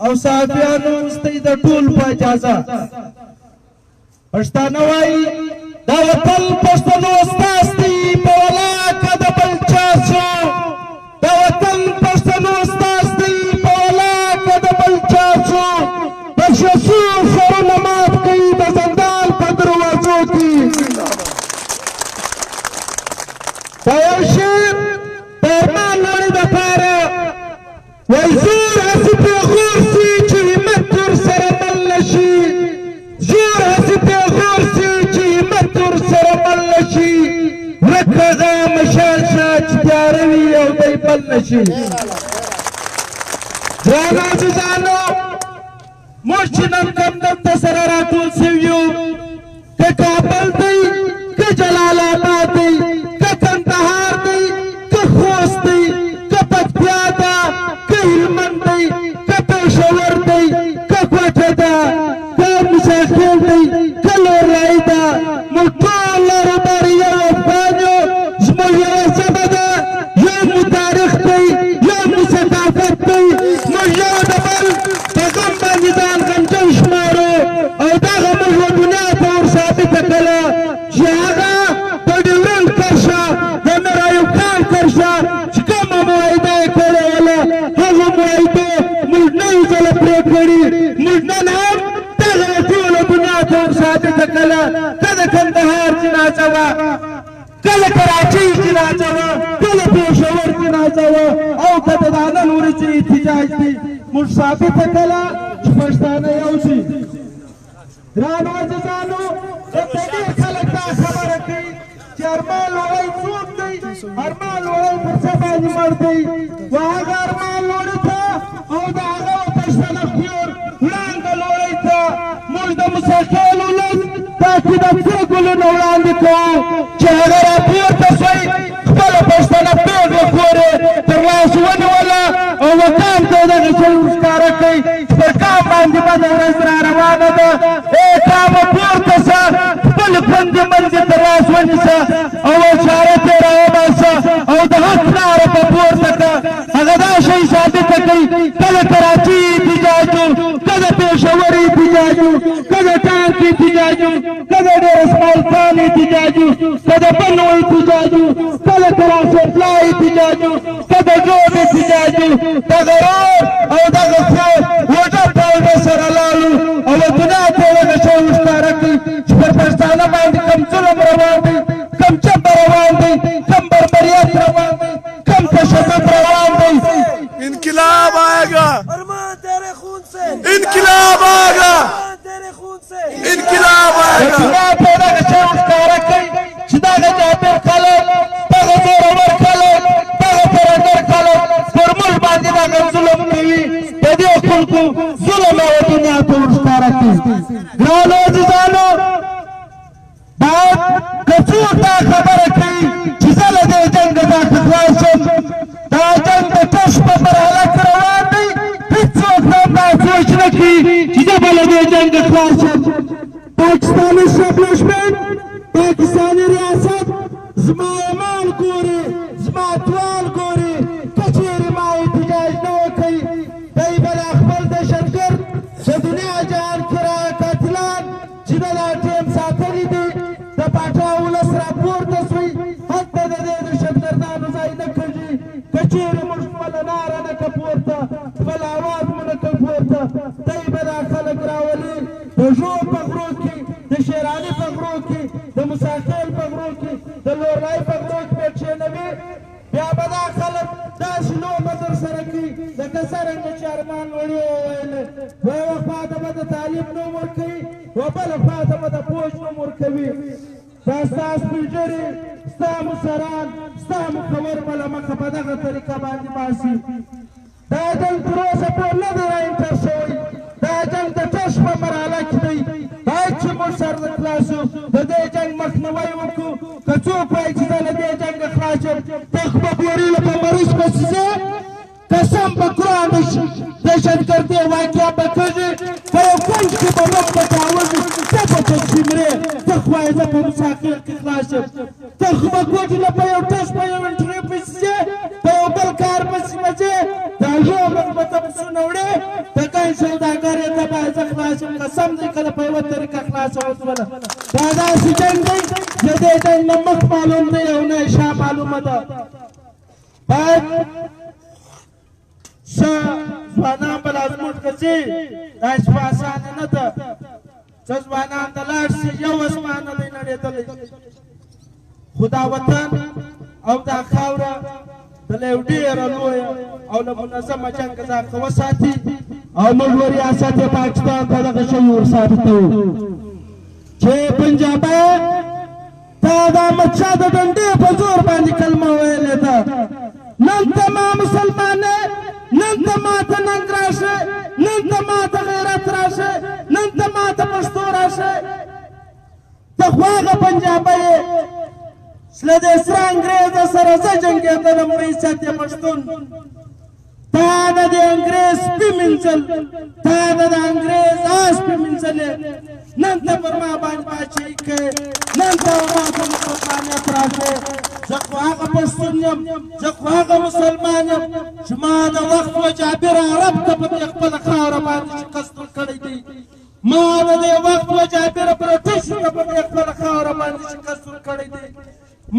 او صحافیانو ستاسو د ټول په اجازه پښتانه وایي دا وطن پښتنو ستاسو دی په ولاکه د بل چا شو. دا وطن پښتنو ستاسو دی په ولاکه د بل چا شو. د شسو سرونه مات کوي د زندان په دروازو کې. دا یو شعر د ارمان لوړې دپاره وایي زور هسې پرېښور سي چې همت ورسره مل نه شي. زور هسې پرېښور سي چې همت ورسره مل نه شي. ورک هغه مشال شه چې تیاره وي او دی بل نه شي. ګرانو عزیزانو، موږ چې نن کوم دلته سره راټول سوي یو، که کابل دی، که جلال آباد دی، که کندهار دی، که خوست دی، که پکتیا ده، که هلمند دی، که پېښور دی، که کوټه ده، که مساکل دی، که لورلايي ده، موږ ټول لروبر یو افغان یو. زموږ یوه ژبه ده، یو مو تاریخ دی، یو مو ثقافت دی. موږ یو د بل په غم باندې ځان غمجن شمارو او دغه موږ دنیا ته ورثابته کړله چې هغه د ډیورنډ کرښه د میر ایوب خان کرښه چې کومه معاهده یې کړې وله، هغه معاهده موږ نوي ځله پرې کړي. موږ نن هم دغه ټوله دنیا ته ورثابته کړله. که د کندهار جنازه وه، که د کراچۍ جنازه وه، که د پېښور جنازه وه، او که د نن ورځې احتجاج دی، موږ ثابته کړله چې پښتانه یو شي. ګرانو عزیزانو، دلته ډېر خلک دا خبره کوي چې ارمان لوړی څوک دی؟ ارمان لوړی پر څه باندې مړ دی؟ و هغه ارمان لوړي ته او د هغه پښتنه خور وړاندې لوړی ته موږ د مساکل ولس دا عقیده څو ګلونه وړاندې کوو چې هغه راپورته شوی خپله پښتنه پېغله خور یې تر لاس ونیوله او وطن ته دغه شی ورښکاره کوي چې پر کام باندې بده ورځ را روانه ده. ای کامه پورته شه، خپلې خوندې منځې ته لاس ونیسه او اشارت یې راوباسه او د حق ناره په پورته کړه. هغه دا شی ثابته کوي که د کراچي احتجاج و، که د پېښور احتجاج و، که د ټانک احتجاج و، که د ډېر اسماعیل خان احتجاج و، که د بنو احتجاج و، که د کراسفلا احتجاج و، که د جوب احتجاج و، دغه رور او دغه خور وږه پوځه سره لاړو او دنیا ته دغه شی ورښکاره کړي چې پر پښتانه باندې کوم ظلم روان دی، کوم جبر روان دی، کوم بربریت روان دی، کوم تشدد روان دی. انقلاب آएगा, अरमान तेरे खून से انقلاب آएगा, तेरे खून से انقلاب آएगा. دغه شی ورښکاره کوي چې دغه جابر خلک، دغه زورور خلک، دغه ترهګر خلک پر موږ باندې دغه ظلم کوي. د دې خلکو ظلم او دنیا ته ورښکاره کوي. ګرانو عزیزانو، باید که څوک دا خبره کوي چې زه له دې جنګه څخه خلاص شم، دا جنګ د کش په مرحله کې روان دی. هېڅوک هم دا سوچ نه کوي چې زه به له دې جنګه خلاص شم. پاکستاني اسټابلیشمنټ، پاکستاني ریاست زما ایمان ګوري، زما توال ګوري. که چېرې ما احتجاج نه وکړي، دی به دا خپل دهشتګرد د دنیا جهان کې قاتلان چې د دا ټیم ساتلي دي د پاچا ولس راپورته سوی، هلته د دې دهشتګردانو ځای نه کږي. که چېرې موږ خپله ناره نه کړه پورته، خپل اواز مو نه کړ پورته، دی به دا خلک راولي د ژوب په غرو کې، د شیراني په غرو کې، د مساکل په غرو کې، د لورلايي په غرو کې به کښېنوي. بیا به دا خلک داسې لوبه در سره کوي لکه څرنګه چې ارمان لوړي وویلې، یوه خوا ته به د تعلیم نوم ورکوي، و بله خوا ته به د پوج نوم ورکوي. دا ستا سپین ږیرې ستا مشران ستا مخور به له مخه په دغه طریقه باندې باسي دا جنګ تر اوسه پورې نه دی راانټر شوی دا جنګ د ټش په مرحله کې دی باید چې موږ سر د خلاص شو د دې جنګ مخنیوی وکړو که څوک وایي چې زه له دې جنګه خلاص یم ته خو به ګورې له په مریض پسې ځې قسم په قرآن دهشتګردي واقعه به کېږي په یو کونج کې به موږ پټاوږي ته به پکښې مرې ته خو وایې زه په مسافر کې خلاص یم ته خو به ګوتې له په یو ټس په یو انټرې پسې ځې په یو بل کار پسې به ځې دا یو موږ به ته پسونه وړې د ګڼ سوداګر یې ته باید زه خلاص یم قسم دی که له په یوه طریقه خلاصه وشوله دا داسې جنګ دی د دې جنګ نه مخ معلوم دی او نه یې شا معلومه ده باید ځوانان به لا زموږ که ځي داسې په اسانه نه ده څه ځوانان ته لاړ شي یو اسمان نه دی نړېدلی خو دا وطن او دا خاوره د له یو ډېره لویه او له منظمه جنګ څخه وساتي او موږ ریاست پاکستان ته دغه شی ورثابتوو چې پنجابی تا د احمدشاه د ډنډې په زور باندې کلمه ویلې ده نن ته ما مسلمانې نن ته ماته ننګ راشه نن ته ماته غیرت راشه نن ته ماته پښتو راشه ته خو هغه پنجابی یې له دې سره انګرېزه سره زه جنګېدلم ریاست پښتون تا د دې انګرېز سپي مینځل تا د انګرېز آس سپي مینځلې نن ته پر ما باندې باچهي کوې نن ته ما ته مسلمانیت راکړې زه خو هغه پښتون یم زه خو هغه مسلمان یم چې ما د وخت و جابر عرب ته په دې خپله خاوره باندې شکست ورکړی دی ما د دې وخت و جابر برټش ته په دې خپله خاوره باندې شکست ورکړی دی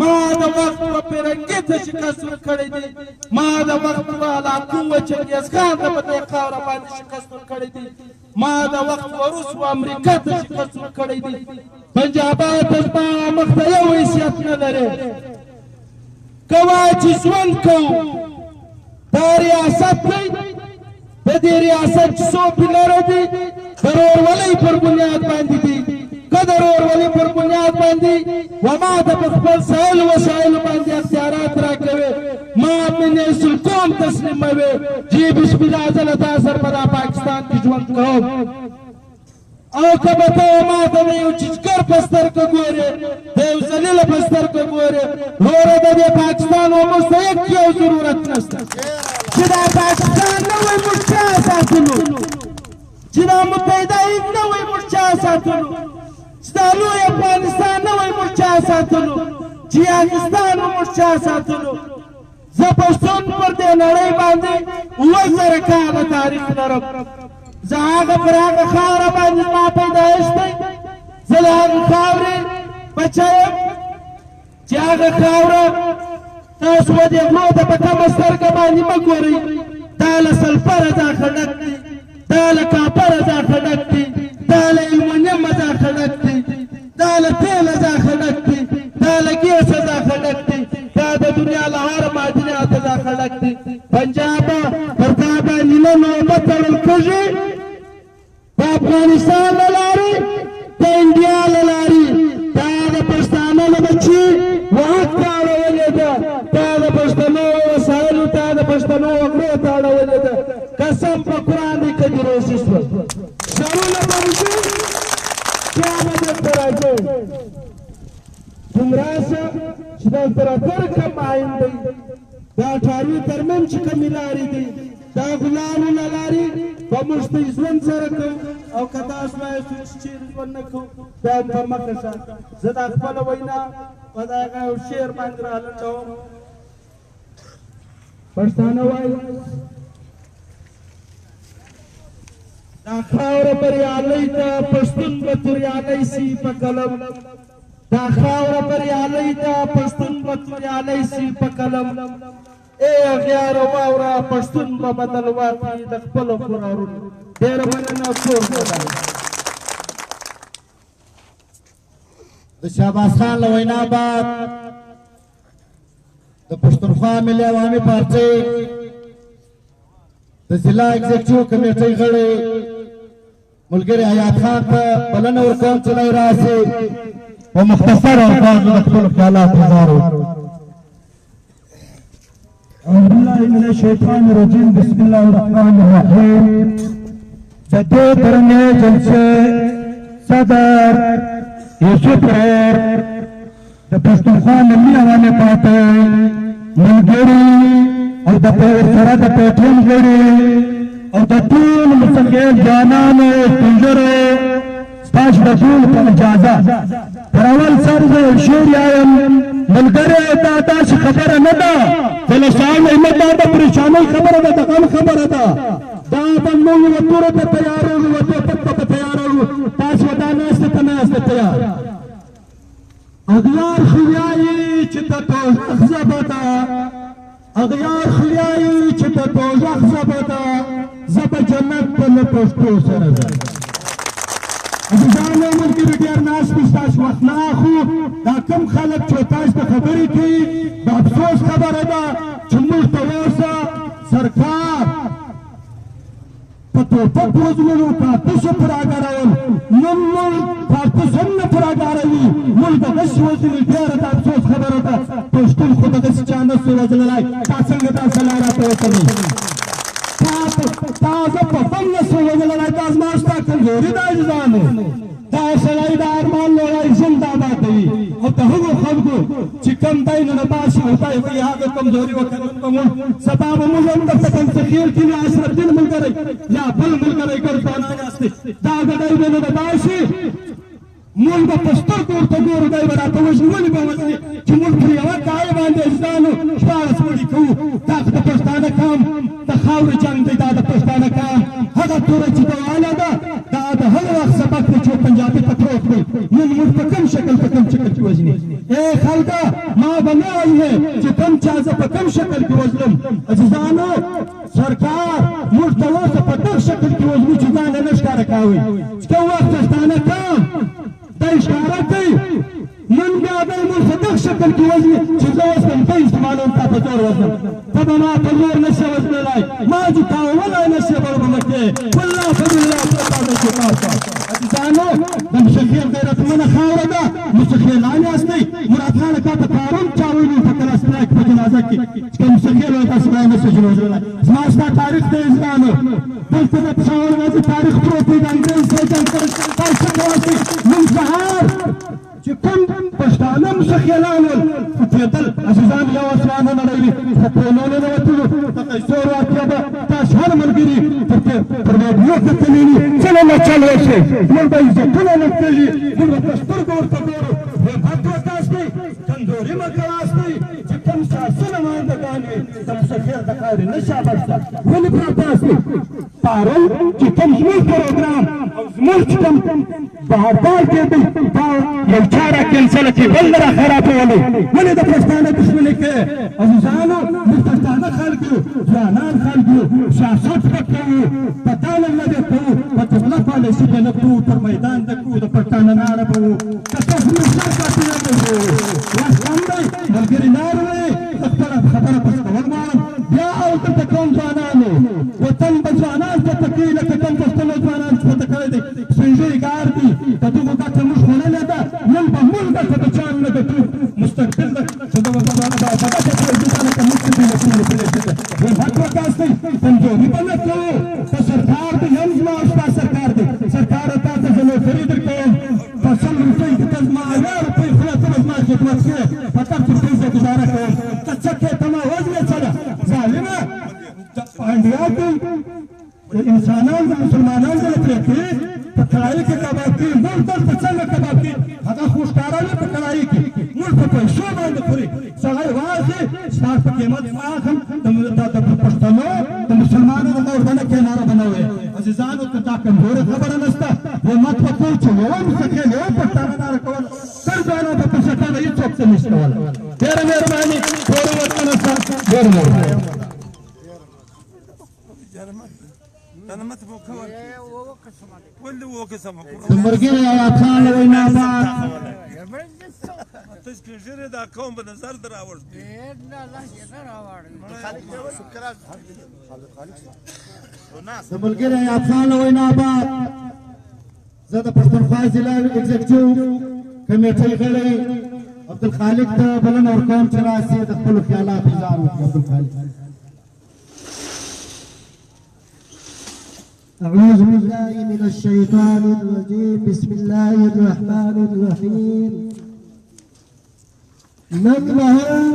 ما د وخت و پیرنګي ته شکست ورکړی دی ما د وخت و علاقو و چنګیز خان ته په دې خاوره باندې شکست ورکړی دی ما د وخت و روس و امریکا ته شکست ورکړی دی پنجابی ته زما مخ ته یو حیثیت نه لرې که وایه چې ژوند کوو دا ریاست دی د دې ریاست چې څو پیلره دي د ورورولۍ پر بنیاد باندې دي که د ورورولۍ پر بنیاد باندې و ما ته په خپل سایل وسایلو باندې اختیارات راکوي ما منیس القوم تسلیموي چې بسم الله زه له تا سره په دا پاکستان کې ژوند کوم او که به ته ما ته د یو چیچکر په سترګه ګورې د یو ذلیله په سترګه ګورې وروره د دې پاکستان و موږ ته یک یو ضرورت نشته چې دا پاکستان نه وای موږ چا ساتلو چې دا متحده هند نه وای موږ چا ساتلو چې دا لوی افغانستان نه وای موږ چا ساتلو چې یاګستان و موږ چا ساتلو زه پښتون پر دې نړۍ باندې 2000 کاله تاریخ لرم زه هغه پر هغه خاوره باندې زما پیدایښت دی زه له هغې خاورې بچی یم چې هغه خاوره تاسو به دې غلو ته په کمه سترګه باندې مه ګورئ دا له سلفره څخه ډک دی دا له کاپره څخه ډک دی دا له المونیمه څخه ډک دی دا له تیله څخه ډک دی دا له ګیسه څخه ډک دی دا د دنیا له هر معدنیاتو څخه ډک دی پنجابه پر تا باندې نه نوبت تړل کېږي د افغانستان له لارې د انډیا له لارې دا د پښتانه له بچي واک ته اړولې ده دا د پښتنو وسایلو ته د پښتنو وګړو ته اړولې ده قسم په قرآن دی که دې روسي شوه سرونه به وشي بیا به دلته راځئ کوم راشه چې د امپراتور کم عین دی دا ټاروي ترمیم چې کمې لارې دي دا غلامو له لارې به موږ ته ژوند سره کوو او که تاسو وایاست چې چېرې ژوند نه کوو بیا هم په مخه شه زه دا خپله وینا په دغه یو شعر باندې رالنډوم پښتانه وایي دا خاوره بریالی ته پښتون به توریالی سي په قلم دا خاوره بریالی ته پښتون به توریالی سي په قلم ای اغیاره واوره پښتون به بدل واخلي د خپلو قرارونو ډېره مننه کور د شهباز خان له وینا بعد د پښتونخوا ملي عوامي پارټۍ د ضلع ایگزیکټیو کمیټۍ غړي ملګری حیات خان ته بلنه ورکوم چې دی راشي په مختصر الفاظو د خپلو خیالات اظهار وکړو. أعوذ بالله من الشيطان الرجيم بسم الله الرحمن الرحيم. دې درنې جلسې صدر یوسف خیر د پښتونخوا ملي عوامي پارټۍ ملګري او د سره د پیټرون غړي او د ټول مستقل ځوانانو سپینږیرو ستاسو د ټول په اجازه پر اول سر زه شعر وایم. ملګري دا داسې خبره نه ده چې له شاه محمد دا د پریشانۍ خبره ده، د غم خبره ده. دا به موږ وتورو ته تیارو وتوپک ته تیارو، تاسو دا ناستې ته ناستې تیار. اغیار خویایی چې د دوزخ ژبه ده، اغیار خویایی چې د دوزخ ژبه ده، زه به جنت ته له پښتو سره ځم. عزیزانو ملګري ډېر ناست دي، ستاسو وخت نه اخلو. دا کوم خلک چې تاسو ته خبرې کوي د افسوس خبره ده چې موږ ته اوسه سرکار په ټوپک وزلونو کارتوسو پر راګارول، نن موږ کارتوس هم نه پر راګاروي. موږ دغسې وزلي ډېره د افسوس خبره ده. پښتون خو دغسې چا نه سو وزللی. تا څنګه دا سلا راته وکړئ؟ تا زه په بم نه سو وزللی، دا زما ستا کمزوري ده عزیزانو. دا سړی د ارمان لوړی ژوند آباد کوي او د هغو خلکو چې کم دی نو باسي او دی وایي هغه کمزوري وکړو به موږ سبا به موږ هم درته پنڅخیل کې اشرف الدین ملګری یا بل ملګری ګردانان یاستئ، دا ګډی به نو باسي. موږ به په سترګو ورته ګورو، دی به راته وژني. ولې به وژني چې موږ پر یوه کای باندې عزیزانو 14 مړي کوو. دا د پښتانه قام د خاورې جنګ دی، دا د پښتانه قام هغه توره چې دیواله ده، دا د هغه وخت سبق دی چې پنجابي ته پروت دی. نن موږ په کوم شکل په کوم شکل کې وژني؟ ای خلکه ما به نه وژنې چې کوم چا زه په کوم شکل کې وژنم. عزیزانو سرکار موږ ته اوسه په دغه شکل کې وژني چې ځان یې نه ښکاره کوئ. چې کوم وخت پښتانه قام دا اشاره کوي، نن بیا دی موږ په دغه شکل کې وژني چې زه اوس هم ته استعمالوم، تا په زور وژنم. ته به ما په زور نه شې وژنلی، ما چې تا وولی نه شې بر به مه کړې. والله فبالله پرته ده چې تاسو عزیزانو د مشخیل غیرتمنه خاوره ده. مشخیلان یاستئ. مراد خان اکا ته کارون چا ویلي په کلاسټرا کې په جنازه کې چې مشخیل وایي تاسو باید نه شئ وژنلی. زما ستا تاریخ دی عزیزانو، دلته د پېښور غازي تاریخ پروت دی. د انګریز سره جنګ کړی تاسو څه کواسئ؟ نن سهار چې کوم پښتانه مشخیلان ول پټېدل عزیزان یو اسوان نه نړوي خو پولو نه وتلو د قیصر واقعه به تاسو هر ملګري پر راډیو کتلي څه نه چل وشي. موږ به عزتونه نه کېږي، موږ به په سترګو ورته ګورو. حکومت وکاستئ، کمزوري مه کواسئ چې کوم سیاسي نمایندګان وي د مشخیل د خاورې نه شابسته. ولې پراته یاستئ؟ پرون چې کوم زموږ پروګرام او زموږ چې کوم بهادار کېدی دا یو چا را کینسل کړي، بل نه را خرابولی. ولې د پښتانه دښمني کوې؟ عزیزانو موږ پښتانه خلک یو، ځوانان خلک یو، سیاست به کوو، په تعلیم به کوو، په جمله پالیسي به نه کوو، پر میدان به کوو، د پښتانه ناره به وو. که ته زموږ سر کاپونه به وو وخت کم دی ملګري ناره وې. زه خپله خبره پس کول غواړم. بیا او دلته کوم ځوانانو وطن به ځوانان پته کوي لکه کوم پښتنو ځوانان چې پته کړی دی سپینږیري ګار دي. د دغو ګټه موږ خوړلې ده، نن به موږ ګټه د چا نه ګټو. مستقبل ده چې دغه ځوانانو به په ګټه کې عزتانه که موږ څه دي لکونه پرېږدي ده. حکومت وکاستئ، کمزوري به نه کوو. که سرکار دی هم زما او ستا سرکار دی. سرکاره تا ته زه نوکري درکوم په 100 روپۍ کې ته زما 1000 روپۍ خوله ته به زما خدمت کوې. په 10 روپۍ زه ګزاره کوم. ته څه کوې؟ ته ما وژنې څه ده ظالمه؟ پانډیا کوي د انسانان د مسلمانان سره پرېږدي، په کړایي کې کباب کوي. موږ دلته څنګه کباب کوي؟ هغه خو ښکاره وي په کړایي کې، موږ په پیسو باندې خوري. سړی واخلي ستا په قیمت اخم د پښتنو د مسلمانانو د غوربنه کې ناره به نه وي. عزیزانو که دا کمزورې خبره نشته، همت وکړو چې یوه مستقل یوه پښتانه ناره کول تر ځوانان په پښتانه هېڅوک څه نشي کولی. ډېره مهرباني ټولو وطنه سره ډېره مهرباني. د ملګري ایاب خان له وینا بعد دا قوم به نظر در آورد د ملګري ایاب خان له وینا بعد زه د پښتونخوا ضلع اگزیکټیو کمیټې غړي عبدالخالق ته بلنه ورکوم چې راسي د خپلو خیالاتو اظهار وکړي. عبدالخالق. أعوذ بالله من الشيطان الرجيم. بسم الله الرحمن الرحيم. من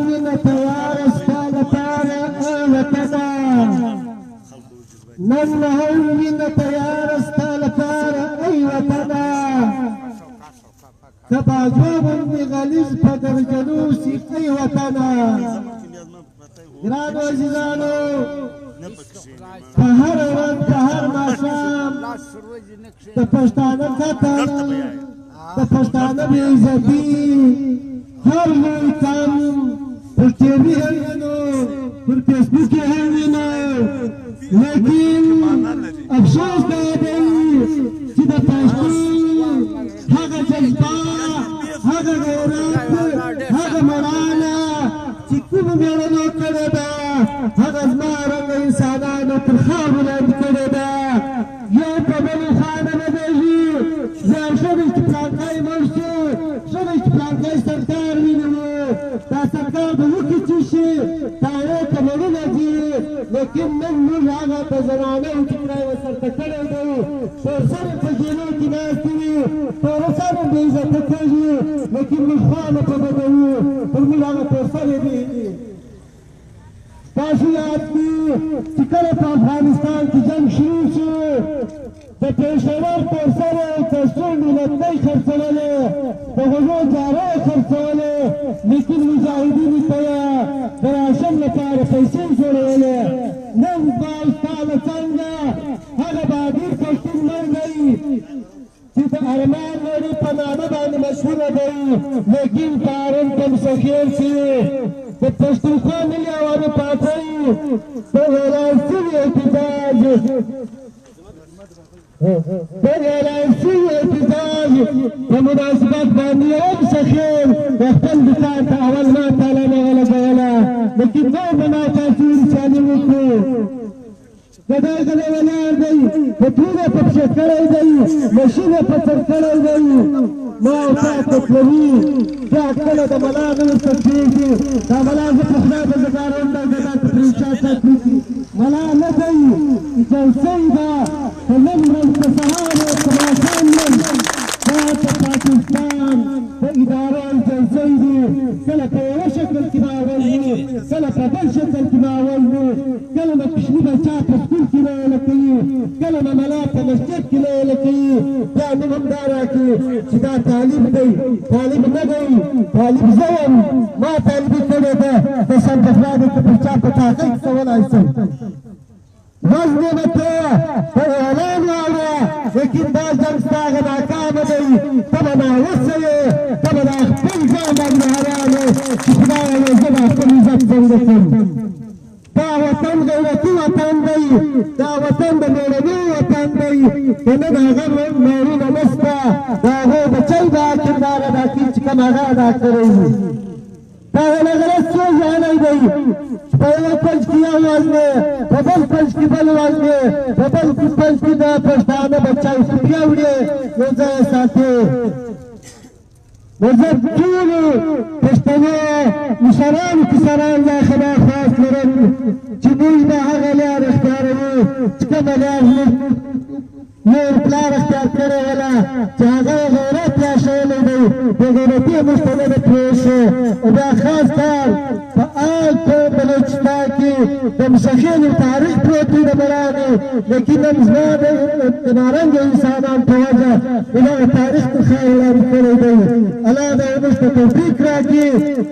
من توارث كان طارئ وكذا من من توارث كان طارئ وكذا كباجوب بغليظ فقر جلوسي أي وطنا. گرانو عزیزانو که هر ورځ که هر ماښام د پښتانه قتل د پښتانه بې عزتي هر لوی کم پر ټي وي هم وینو پر فیسبوک یې هم وینو لیکن افسوس دا دی چې د پښتون هغه جذبه هغه غیرت هغه مړانه چې کوم مېړنو کړې ده هغه زما رنګه انسانانو تر خاورو لاندې کړې ده. یو په بلې خانه نه دیږي زیان ښه دی چې پلانکی مړ شو ښه دی چې پلانکی سرکار وینو دا سرکار به وکړي څه شي تاوې ته مړونه ځي لیکن نن موږ هغه په زنانو چې خدای ورسرته کړی دی تورسر په جیلو کې ناست وي تورسر بې عزته کېږي لیکن موږ خوانه په بدوو پر موږ هغه تورسر یې دی. تاسو یاد کړئ چې کله په افغانستان کې جنګ شروع شو د پېښور تورسر یې کسټون ملتۍ خرڅولې د غوږو جارې خرڅولې لیکن مجاهدینو ته یې د راشن لپاره پیسې جوړولې. نن باز کاله څنګه هغه بهادر پښتون مړ دی چې د ارمان لري په نامه باندې مشهوره دی لیکن پارون تمسخیر چې د پښتونخوا ملي عوامي پارټۍ د اعلان شوي احتجاج په مناسبت باندې هم سخیر د خپل دوکان ته اول ما تاله نه ولګوله لیکن نو به ما تاسو ورسانې وکړو گدای گدای ولاړ دی پټونه په پښه کړی دی مشینه په سر کړی دی ما او تا تکلوي دا کله د ملا نه ورته کېږي دا ملا زه په خدای به زګارم دا ګدا ته پرې چا تکلیف ملا نه دی جلسه ده په نن ورځ په سهار په ماښام نن دا په پاکستان په اداره جلسه دي کله په یوه شکل کې راولي کله په بل شکل کې راولي کله د کوچني بچا په سکول کې راوله کوي کله د ملا په مسجد کې راوله کوي بیا نوم هم دا راکړي چې دا طالب دی طالب نه دی طالب زه یم ما طالبي کړې ده د سربفرادو که پر چا په تاقۍ کې کولی شم مظلومه ته په اعلان واوره لیکن دا جنګ ستا هغه ناکامه دی ته به ناوسه یې ته به دا خپل ځان باندې حرام یې چې خدایه وایي زه به خپل عزت څنګه کړم. دا وطن غیرتي وطن دی دا وطن د مېړنو وطن دی که نه د هغه مېړونه نشته د هغو بچی دا کردار ادا کړي چې کوم هغه ادا کړی وي. دا غلغلط څو ځانی دی چې په یو پنج کې یو وزن په بل پنج کې بل وزن په بل پنج کې د پښتانه بچی سوټیا وړي یو ځای ساتي. نو زه ټولو پښتنو مشرانو کسانانو دا خبر خاص لرم چې موږ به هغه لار اختیاروو چې کومه لار نور پلار اختیار کړې وله چې هغه غیرت را ښوولی دی د غیرتي موږ ته نه ده پرې شو او بیا خاص کار په آل په بلوچستان کې د مشخینو تاریخ پروت دی د مړانو لیکن نن زما د نارنګه انسانانو په وجه د دغه تاریخ په خاورو لاندې کړی دی. الله دې موږ ته توفیق راکړي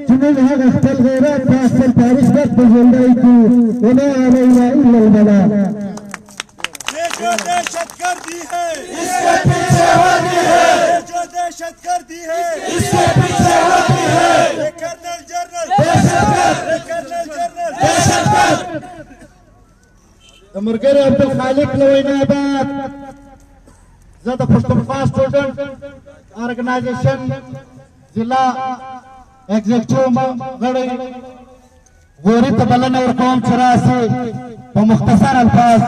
چې موږ هغه خپل غیرت په خپل تاریخ بد په ژوندی کړو وما علینا الا البلاغ. जो दहशत गर्दी है इसके पीछे होती है जो दहशत गर्दी है इसके पीछे होती है कर्नल जनरल दहशतगर्द د ملګري عبدالخالق له وینا بعد زه د پښتونخوا سټوډنټ ارګنایزیشن ضلع ایگزیکټیو غړی غوري ته بلنه ورکوم چې راسي په مختصر الفاظ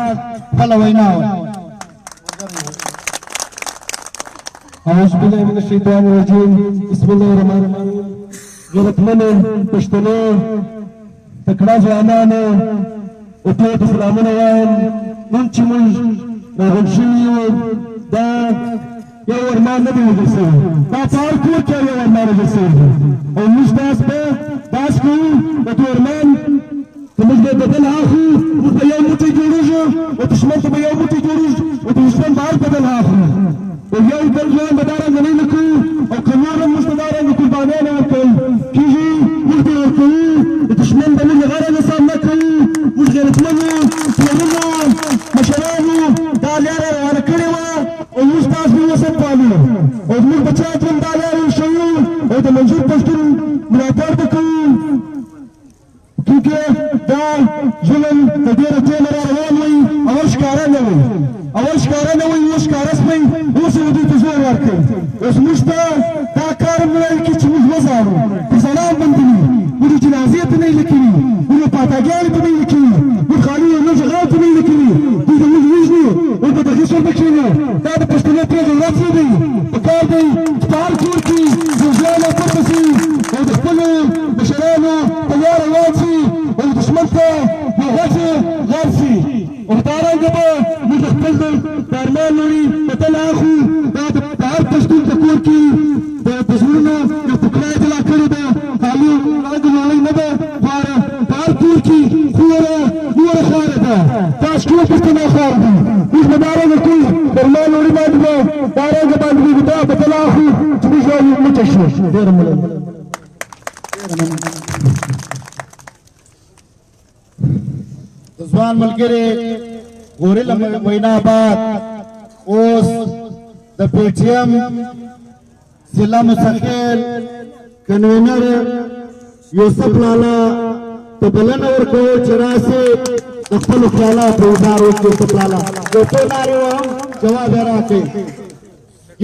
خپله وینا ووایي. أعوذ بالله من الشيطان الرجيم بسم الله الرحمن الرحيم غیرتمن پښتنو تکړه ځوانانو ټولو ته سلامونه وایم نن چې موږ راغونډ شوي یو دا یو ارمان نه دی وژل شوی دا په هر کور کې یو ارمان وژل شوی دی او موږ داس کوو د دې ارمان که موږ به بدل اخلو موږ به یو موټی جوړېږو او دښمن ته به یو موټی جوړېږو او د دښمن به هر بدل اخلو او یو بل ځوان به دا رنګه نه کوو او که نور هم موږ ته دا رنګه قربانیانې ورکوي کېږي موږ به ورکوو د دښمن به موږ هغه رنګه سامنا کوو موږ غیرتمن یو پلرونو مشرانو دا لاره روانه کړې وه او موږ تاسو به وسط پالو او زموږ بچیان ته هم دا لاره وښیو او د منظور پښتون ملاتړ به کوو کیونکې دا ظلم د ډېره ټیمه را روان وي اول ښکاره نه وي اوس ښکاره سپی اوس یې دوی ته زور ورکړي اوس موږ ته دا کار هم ویل کړي چې موږ وځاړو په زنان باندې وي موږ جنازې ته نه یې لیکلي موږ پاتاګیانې ته نه یې لیکلي موږ خالي موږ غاو ته نه یې لیکلي دوی د موږ وژني موږ به دغې سر کښېنو دا د پښتنو پرېږه ورځ نه دی پکار دی چې په هر کور کې یو ځوان راپورته شي او د خپلو مشرانو ته لاره واچي او دښمن ته یو غچې غر شي همدارنګه به موږ خپل د ارمان لوري بدل اخلو دا د هر پښتون په کور کې د زړونو یو ټوکری جلا کړې ده خالي رنګ لوړۍ نه ده خواره په هر کور کې نوره خواره ده دا ټول پښتانه خواره دي موږ به دا رنګه کوو د ارمان لوري باندې به دا رنګه باندې به دا بدل اخلو چې موږ یو موټی شو ډېره مننه د ځوان ملګري غوري مویناباد اوس د پی ټي ایم ضلع مستقل کنوینر یوسف لالا ته بلنه ورکوو چې راسي د خپلو خیالاتو اظهار وکړي یوسف لالا یو څو نارې وهم جواب یې راکړئ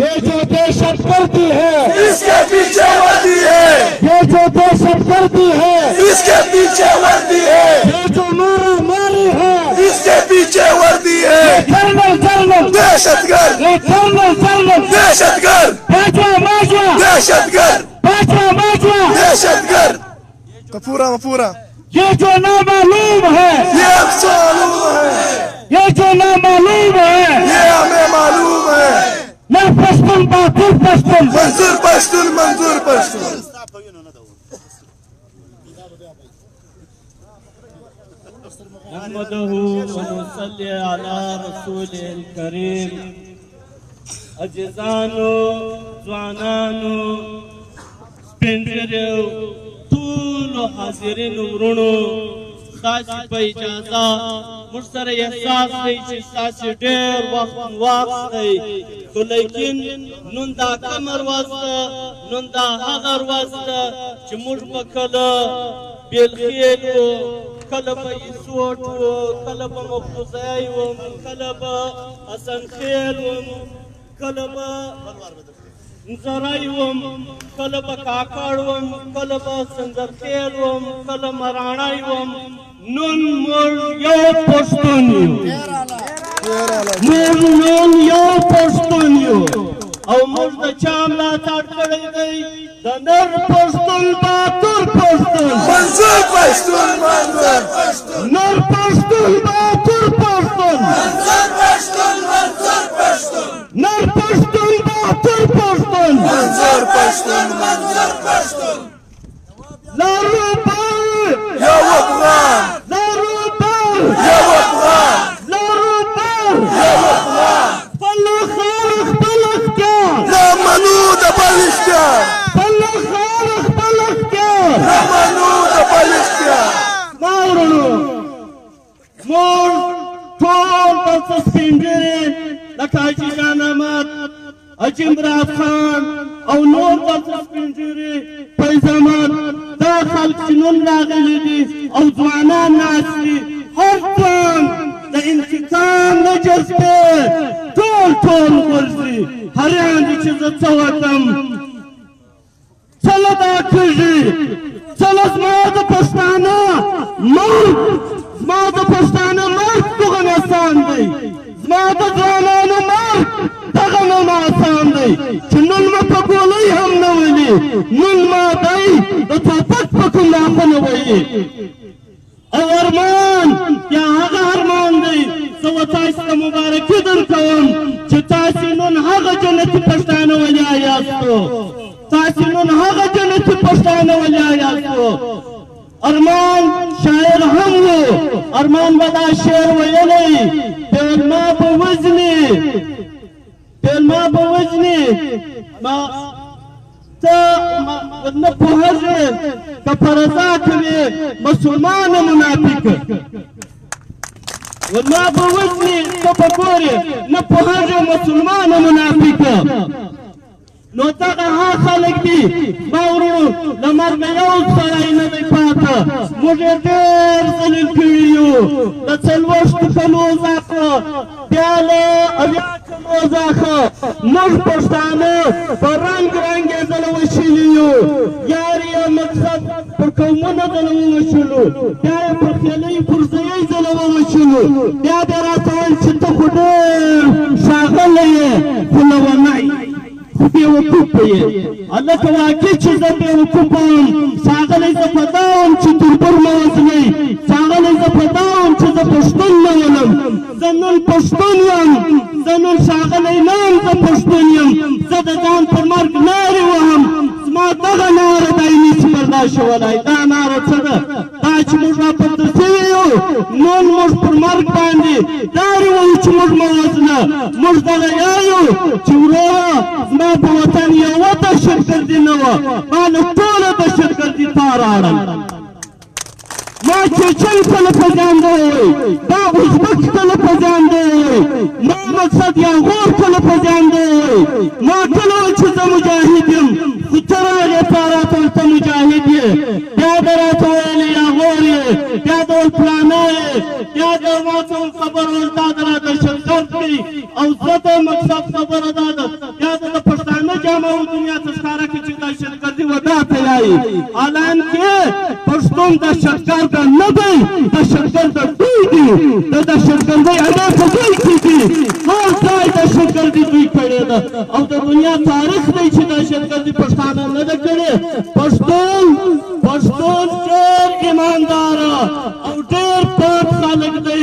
ये जो दहशत गर्दी है इसके पीछे वर्दी है, ये जो दहशत गर्दी है इसके पीछे वर्दी है, ये जो मारा मारी है इसके पीछे वर्दी है, कर्नल दहशतगर्द ये कर्नल दहशतगर्द माजवा दहशतगर्द दहशतगर्द पूरा ये जो नामालूम है ये हमसे मालूम है, ये जो नामालूम है ये हमें मालूम है। मैं पश्तून बातुर पश्तून मंजूर पश्तून نحمده ونصلي على رسوله الكريم عزیزانو ځوانانو سپینږیرو ټولو حاضرینو ورونو ستاسې په اجازه موږ سره احساس دی چې ستاسې ډېر وخت واخیستی خو لیکن نن دا کمر وسته نن دا هغه ورځ ده چې موږ به کله بیلخیل وو کله به ایسوټ وو کله به مقتوزی وم کله به حسنخیل وم کله به نظری وم کله به کاکړ وم کله به سنځرخیل وم کله مراڼی وم نن موږ یو پښتون یو موږ نن یو پښتون یو او موږ د چا ملاتړ کړی دی د نر پښتون باتور پښتون منظور پشتون نر پښتون باتور پښتون نر پښتون باتور پښتون منظور پشتون لارو بار يا افغان لارو بار يا افغان لارو بار يا افغان خپل خلق خپل اختیار لا منود بالاشتياق خپل خلق خپل اختیار لا منود بالاشتياق ماورونو مور ټول بس سپینږیري لکه حاجي جان احمد حاجي عمران خان او نور بس سپینږیري فیض احمد دا خلک چې نن راغلي دي او ځوانان ناست دي هر ځوان د انتقام نه جذبې ټول غورځي حیران دي چې زه څه وکړم څه له دا کېږي څه له زما د پښتانه مرګ زما د پښتانه مرګ دغه آسان دی زما د ځوانانو مرګ دغه نه آسان دی چې حقونه وایي او ارمان یا هغه ارمان دی زه و تاسو ته مبارکي درکوم چې تاسو نن هغه جنتي پښتانه ولیا یاستو تاسو نن هغه جنتي پښتانه ولیا یاستو ارمان شاعر هم و ارمان به دا شعر ویلی پیلما به وزني ما ته نه پوهېږې که په رضا کوې مسلمان منافق ما به وزني ته به ګورې نه پوهېږې مسلمان منافق نو دغه ها خلک دي ما ورونو له مرګه یو سړی نه دی پاته موږ یې ډېر ذلیل کړي یو د څلوېښتو کلو څخه بیا له اویا کلو څخه موږ پښتانه په رنګ رنګ یې ځله وشلي یو یار یې مقصد پر قومونو ځله ووشلو بیا یې پر خیلۍ پر ځایۍ ځله ووشلو بیا به یې راته ویل چې ته خو ډېر ښاغلی یې خو لیونی بیوقوف یې هلکه واقع چې زه بیوقوف یم ښاغلی زه په دا وم چې تربور مه وزنئ ښاغلی زه په دا وم چې زه پښتون نه ولم زه نن پښتون یم زه نن ښاغلی نه یم زه پښتون یم زه د ځان پر مرګ نارې وهم زما دغه ناره دی نشي برداشتولی دا ناره څه ده دا چې موږ راپورته شوي یو نن موږ پر مرګ باندې نارې وهو چې موږ مه وزنه موږ دغه یایو چې وروره زما په وطن یوه دهشتګردي نه وه ما له ټوله دهشتګردي تا راړل ما چیچن کله په ځان دی ووی دا ازبک کله په ځان دی ووی ما مقصد یاغور کله په ځان دی ووی ما کله ویل چې زه مجاهد یم خو ته راغې تا راته ویل ته مجاهد یې بیا به راته ویلې یاغور یې بیا د ویل فلانه یې بیا د ما څه خبره ویل دا د را دهشتګرد کړي او زه د مقصد خبره دا ده بیا د پښتانه جامه و دنیا ته ښکاره کړي چې دهشتګردي ودا ته یایي حالانکې پښتون دهشتګرد نه دی دهشتګرد دوی دي د دهشتګردۍ اډې په دوی کې دي هر ځای دهشتګردي دوی کړې ده او د دنیا تاریخ دی چې دهشتګردي پښتانه نه ده کړې پښتون ډېر ایمانداره او ډېر پاک خلک دی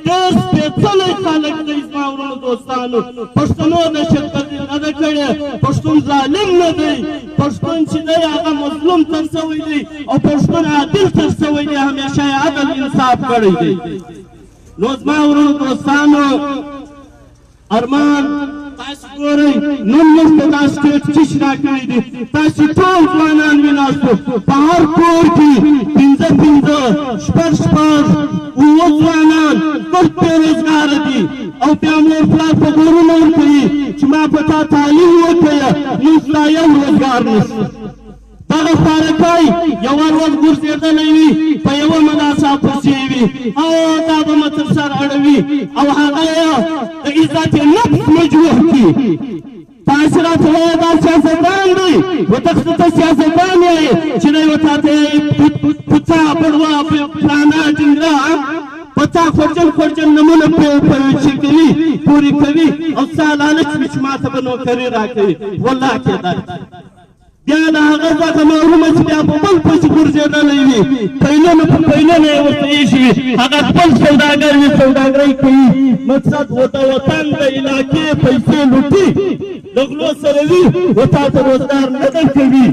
ډېر سپېڅلی خلک دی زما ورونو دوستانو پښتنو دهشتګردي نه ده کړې پښتون ظالم نه دی پښتون چې دی هغه مظلوم تر سوی دی او پښتون عادل تر سوی دی همیشه یې عدل انصاف کړی دی نو زما ورونو دوستانو ارمان تاسو ګورئ نن موږ ته دا سټېټ ټیچ راکړی دی تاسو ټول ځوانان ویناستو په هر کور کې پنځه شپږ اووه ځوانان ټول بېروزګاره دي او بیا مور پلار په ګورونه ورکوي چې ما په تا تعلیم وکړه نن ستا یو روزګار نشته دغه خوارکی یوه ورځ ګرځېدلی وي په یوه مدرسه پسې وي او دا به مه تر سر اړوي او هغه یې د عزت نفس مجروح کړي تاسې راته وایه دا سیاستدان دی وتخته ته سیاستدان یې چې دی وتا ته پوڅه بړوه فلانه ټینګه په تا خورجل نمونه چې کوي پورې کوي او ستا لالچ وي چې ما ته به نوکري راکوي والله کېدای بیا د هغه څخه محرومه چې بیا په بل پسې ګرځېدلی وي پیلونه په پیلونه یې ورته ایښي وي هغه خپل سوداګر وي سوداګرۍ کوي مقصد د وطن د علاقې پیسې لوټي د غلو سره وي و تا ته روزګار نه درکوي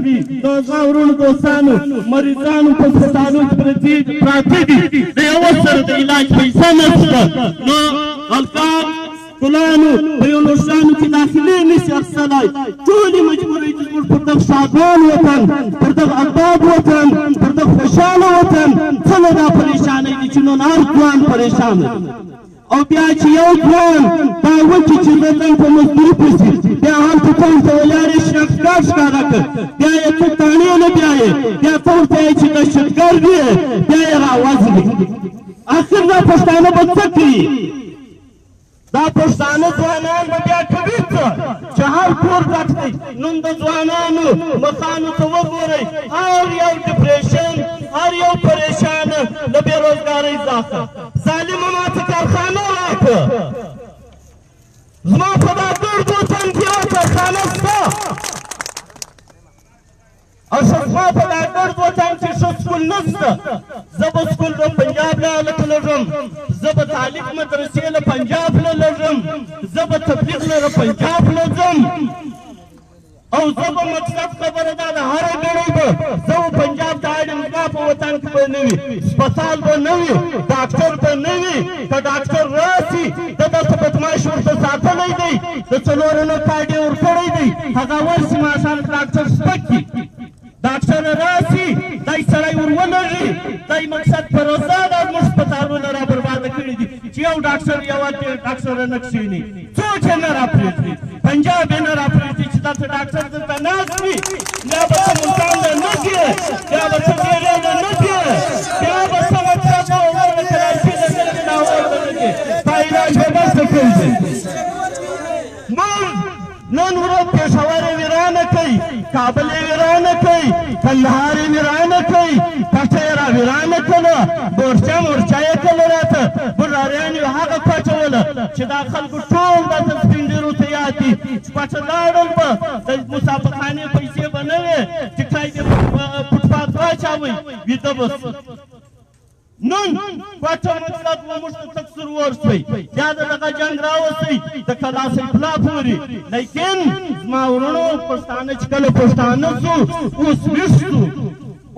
نو زما ورونو دوستانو مریضانو په هسپتالو کې پراته دي د یوه سره د علاج پیسه نشته نو هلکان ګلانو په یو نوشانو کې داخلي نشي اخیستلی ټولې مجبورۍ دي زموږ پر دغه شادمان وطن پر دغه آباد وطن پر دغه خوشحاله وطن څه دا پریشانۍ دي چې نن هر ځوان پریشان دی او بیا چې یو ځوان دا وکړي چې زه ځم په مزدوري پسې بیا هلته ته ورته ولاړې شناخته ښکاره کړ بیا یې څه تاڼې نه بیایې بیا ته ورته یې چې دهشتګرد یې بیا یې راوزلې اخر دا پښتانه به څه کوي دا پښتانه ځوانان به بیا کوي څه چې هر کور ډک دی نن د ځوانانو مخانو ته وګورئ هر یو ډپریشن هر یو پریشانه له بېروزګارۍ څخه ظالمه ماته کارخانه راکړه زما په دا ګرد وطن کې یوه کارخانه شته او زما په دا ګرد وطن کې ښه سکول نشته زه به سکول د پنجاب له هلته لږم زه به تعلیق مدرسې له پنجاب له لږم زه به تبلیغ له پنجاب له ځم او زه به مقصد خبره دا ده هره ګړۍ به زه به پنجاب ته اړم زما په وطن کې به نه وي سپتال به نه وي ډاکټر به نه وي که ډاکټر راسي ده دلته بدماش ورته ساتلی دی د څلورنه کارډ یې ورکړی دی هغه ورسي ماښام ډاکټر سپک کي ډاکټر راسي دی سړی ور ولږي دی مقصد په رضا دا زموږ سپتالونه را برباده کړي دي چې یو ډاکټر یوه ډاکټره نه کښېني څوک یې نه راپرېږدي پنجاب یې نه راپرېږدي چې دلته ډاکټر دلته ناست وي بیا به څه ملتان ته نه ځې بیا به څه ډېرې ته نه ځې بیا به څه مقصد د کراچي د دلته لاهور ته نه ځې ستا علاج به بس ته کوي موږ نن ورځ پېښور یې ویرانه کوي کابل یې ویرانه کوي کندهار یې ویرانه کوي کوټه یې را ویرانه کړله مورچه مورچه یې کړله راته بډاریان یې هغه پاچوله چې دا خلکو ټول دلته سپین ږیرو ته یاد دي چې پاچه لاړل به د مسافرخانې پیسې به نه وې ټکټای دې فوټپات واچوئ ویده به نن کوټه مقصد و موږ ته تکثر ورسوئ بیا د دغه جنګ راوسئ د کلا سیفالله پورې لیکن زما ورونو پښتانه چې کله پښتانه سو اوس ویښ سو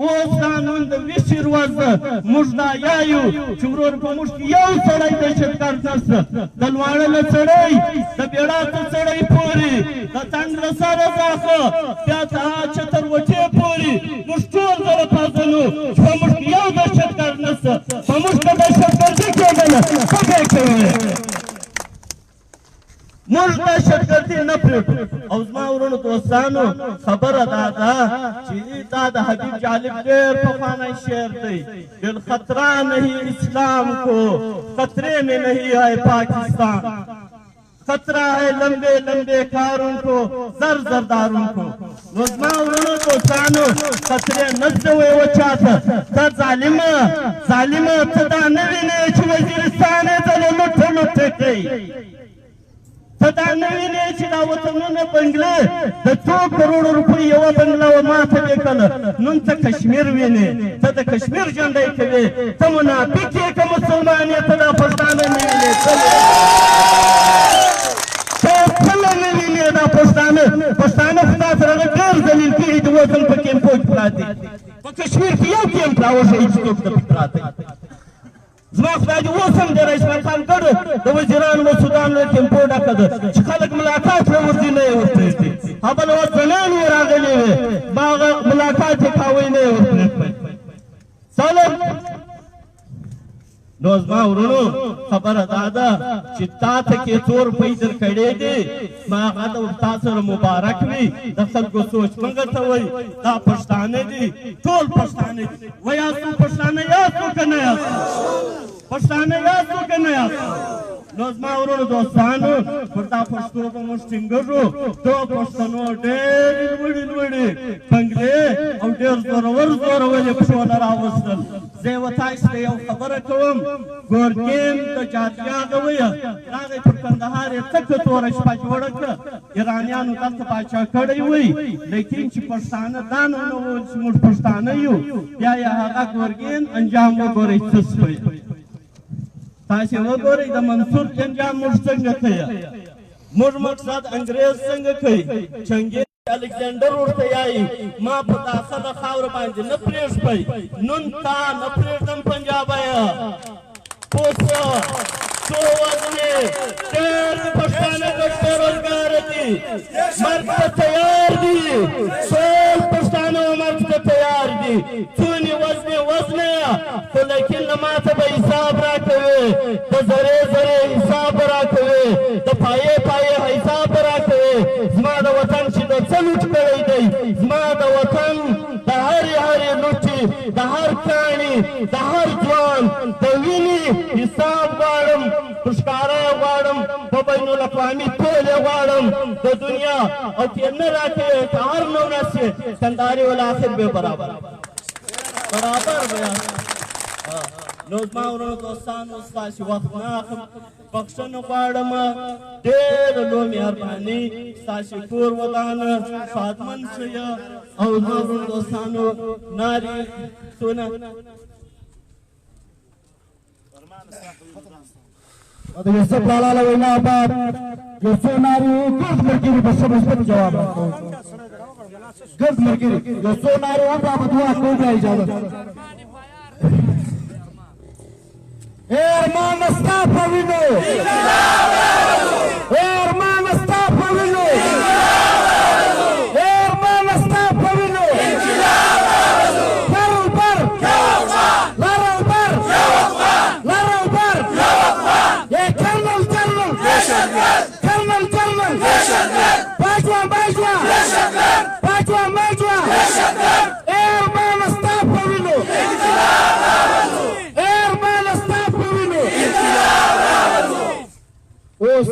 اوس دا نن د ویښې ورځ ده موږ دا یایو چې ورور په موږ کې یو سړی دهشتګرد نشته د لواړه له سړی د بیړاته سړی پورې د تنګ له سره څخه بیا چتروټې پورې موږ ټول سره پازنو چې په موږ کې یو دهشتګرد نشته په موږ که دهشتګردي کېدله څه به یې کوې موږ دهشتګردي نه پرېږدو او زما ورونو دوستانو خبره دا ده چې دا د حبیب جالب ډېر پخوانی شعر دی بالخطرہ نہیں اسلام کو خطرے میں نہیں ہے پاکستان خطرہ ہے لمبے لمبے کاروں کو زر زرداروں کو نو زما ورونو دوستانو خطرې نږدې وې وچاته ته ظالمه ته دا نه وینې چې وزیرستان یې ځله لوټه لوټه کوي ته دا نه وینې چې دا وطنونه بنګلې د څو کروړو روپۍ یوه بنګله وه ماته لیکله نن ته کشمیر وینې ته د کشمیر جنډۍ کوې ته منافق یې که مسلمان یې ته دا پښتانه نه وینې ته کله نه وینې دا پښتانه خو تا سره ډېر ذلیل کړي د وطن په کیمپو کې پراته په کشمیر کې یو کیمپ راوښیي چې څوک ته پراته زما خدای دې اوس هم د رئیس خان ګډ د وزیرانو مسعودانو له کیمپو ډکه ده چې خلک ملاقات ته ورځي نه یې ورپرېږدي بله اوس زنان یې راغلې وې هغه ملاقات یې کاوی نه یې ورپرېږدي سلام نو زما ورونو خبره دا ده چې تا ته کې څو روپۍ درکړې دي ما هغه د تا سره مبارک وي د خلکو سوچ مګه ته وایي دا پښتانه دي ټول پښتانه دي وایاستو پښتانه یاستو که نه یاستو پښتانه یاستو که نه یاستو نو زما ورونو دوستانو پر دا پښتو به موږ ټینګېږو دو پښتنو ډېرې لوړې بنګلې او ډېر زورور یې پښونه راوستل زه یې تاسو ته یو خبره کوم ګورګین د جارجیا هغه ویه راغی پر کندهار یې څکه توره شپه جوړه کړه ایرانیانو دلته پاچا کړی وی لیکن چې پښتانه دا نه وویل چې موږ پښتانه یو بیا یې هغه ګورګین انجام وګورئ څه شوی تاسې وګورئ د منصور انجام موږ څنګه کوي موږ مقصد انګریز څنګه کوي چنګیز الکسندر ورته یایي ما په داخله خاوره باندې نه پرېږدئ نن تا نه پرېږدم پنجابیه پوه شوه څو وزنې ډېر پښتانه ګډ بېروزګاره دي مرګ ته تیار دي ټول پښتانه مرګ ته تیار دي څونې وزنې خو لیکن ماته به حساب راکوې د ذرې ذرې حساب به راکوې د پایې پایې حساب به راکوې زما د وطن چې د څه لوټ کړی دی زما د وطن د هرې لوټې د هر کاڼي د هر ځوان د وینې حساب غواړم په ښکاره یې غواړم په بین الاقوامي ټول یې غواړم د دنیا او تېر نه راکوې که هر نومرس یې کندهاري والاخر به برابر بیان نو زما ورونو دوستانو ستاسې وخت نه اخلم بخښنه غواړم ډېره لوی مهرباني ستاسې کور ودان ښادمن شئ او زما ورونو دوستانو نارې سونه د یوسف لالا له وینا بعد یو څو نارې ګرد ملګري به ښه مثبت جواب راکوو ګرد ملګري یو څو نارې وکړه به دعا کوو بیا اجازه ای ارمان ستا په وینو ای ارمان ستا په وینو ای ارمان ستا په وینو اوس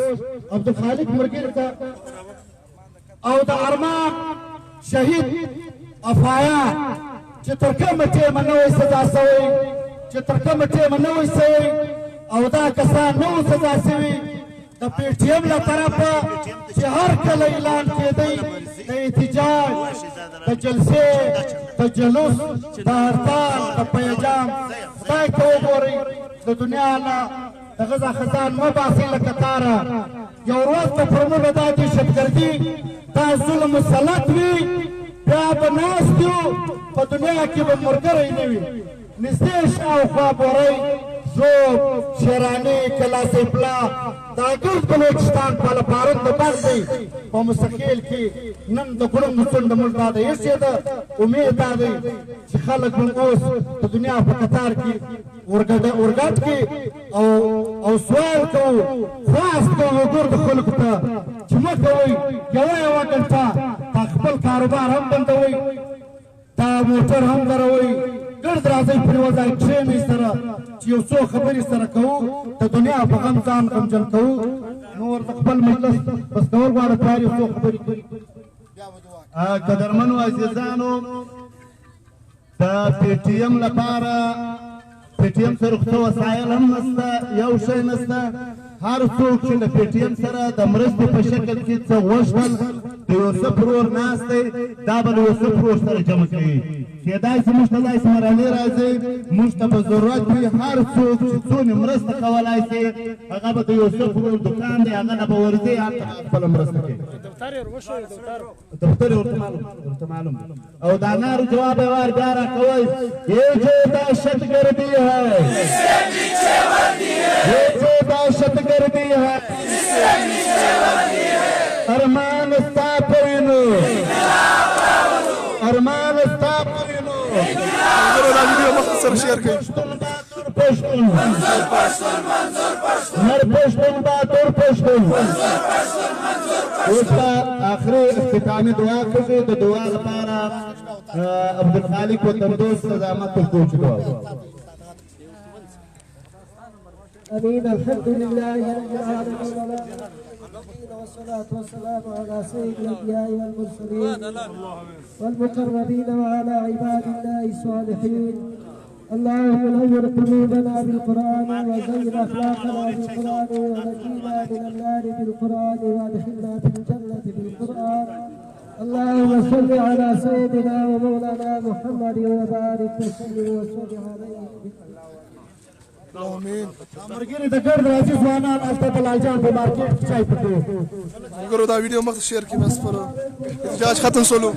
عبدالخالق مرګر ته او د ارمان شهید افایا چې تر کومه ټیمه نوې سزا سوی چې تر کومه ټیمه نوې سوی او دا کسان نو سزا سوي د پی ټی ایم له طرفه چې هر کله اعلان کېدی د احتجاج د جلسې د جلوس د هرتال د پیجام خدای ته وګورئ د دنیا نه دغه خزان مه باسئ لکه تاره یو ورځ به پر موږ دا دهشتګردي دا ظلم مسلط وي بیا به ناست یو په دنیا کې به مرګری نه وي نږدې شاوخوا بورئ زوب شیراني کلاسیپلا دا ګرد بلوچستان پالپارن د بند دی په مستقیل کې نن د ګړنګ څنډه موږ دا دی هېڅ یې د امید دا دی چې خلک موږ اوس د دنیا په قطار کې اورګډ کې او سوال کوو خواست کوو ګردو خلکو ته چې مه کوئ یوه ګنټه تا خپل کاروبار هم بندوئ دا موټر هم دروئ ګرد راځئ پر یوه ځای کښېنئ سره چې یو څو خبرې سره کوو د دنیا په غم ځان غمجن کوو نو ورته خپل مجلس بس کول غواړه پلار یو څو خبرې کوي قدرمنو عزیزانو د پی ټي ایم لپاره پی ټي ایم سره څه وسایل هم نشته یو شی نشته هر څوک چې د پی ټي ایم سره د مرستې په شکل کې څه غوښتل د یوسف ورور ناست دی دا به د یوسف ورور سره جمع کوي کېدای شي موږ ته داسې مرحلې راځي موږ ته به ضرورت وي هر څوک چې څونه مرسته کولی شي هغه به د یوسف ورور دکان دی هغه نه به ورځي هلته خپله مرسته کوي دفتر یې ورته معلوم او دا نارو جواب یې وار بیا راکوئ یہ جو دہشت گردی ہے یہ جو دہشت گردی ہے ارمان ستا په وینو ارمان ستا په وینو هر پښتون بهادر پښتون اوس به آخري اختتامي دعا کوي د دعا لپاره عبدالخالق وطندوس زحمت ورکوو چې دعا امين الحمد لله رب العالمين والصلاة والسلام على سيد الأنبياء والمرسلين والمقربين وعلى عباد الله الصالحين اللهم نور قلوبنا بالقرآن وزين أخلاقنا بالقرآن ونجينا من النار بالقرآن وادخلنا في الجنة بالقرآن اللهم صل على سيدنا ومولانا محمد وبارك وسلم وصل عليه آمین مرګري د ګرد راځي ځوانان هلته د لالجان په مارکېټ کې چای پکوي ملګرو دا ویډیو مخ ته شیر کړئ بس پر احتجاج ختم شولو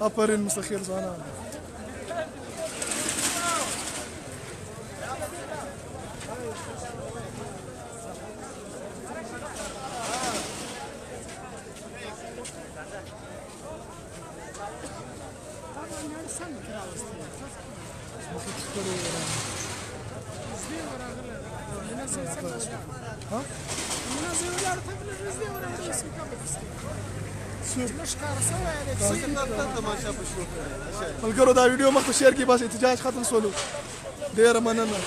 آفرین مستخیر ځوانان ملګرو دا ویډیو مخ ته شیر کی بس احتجاج ختم سولو ډیره مننه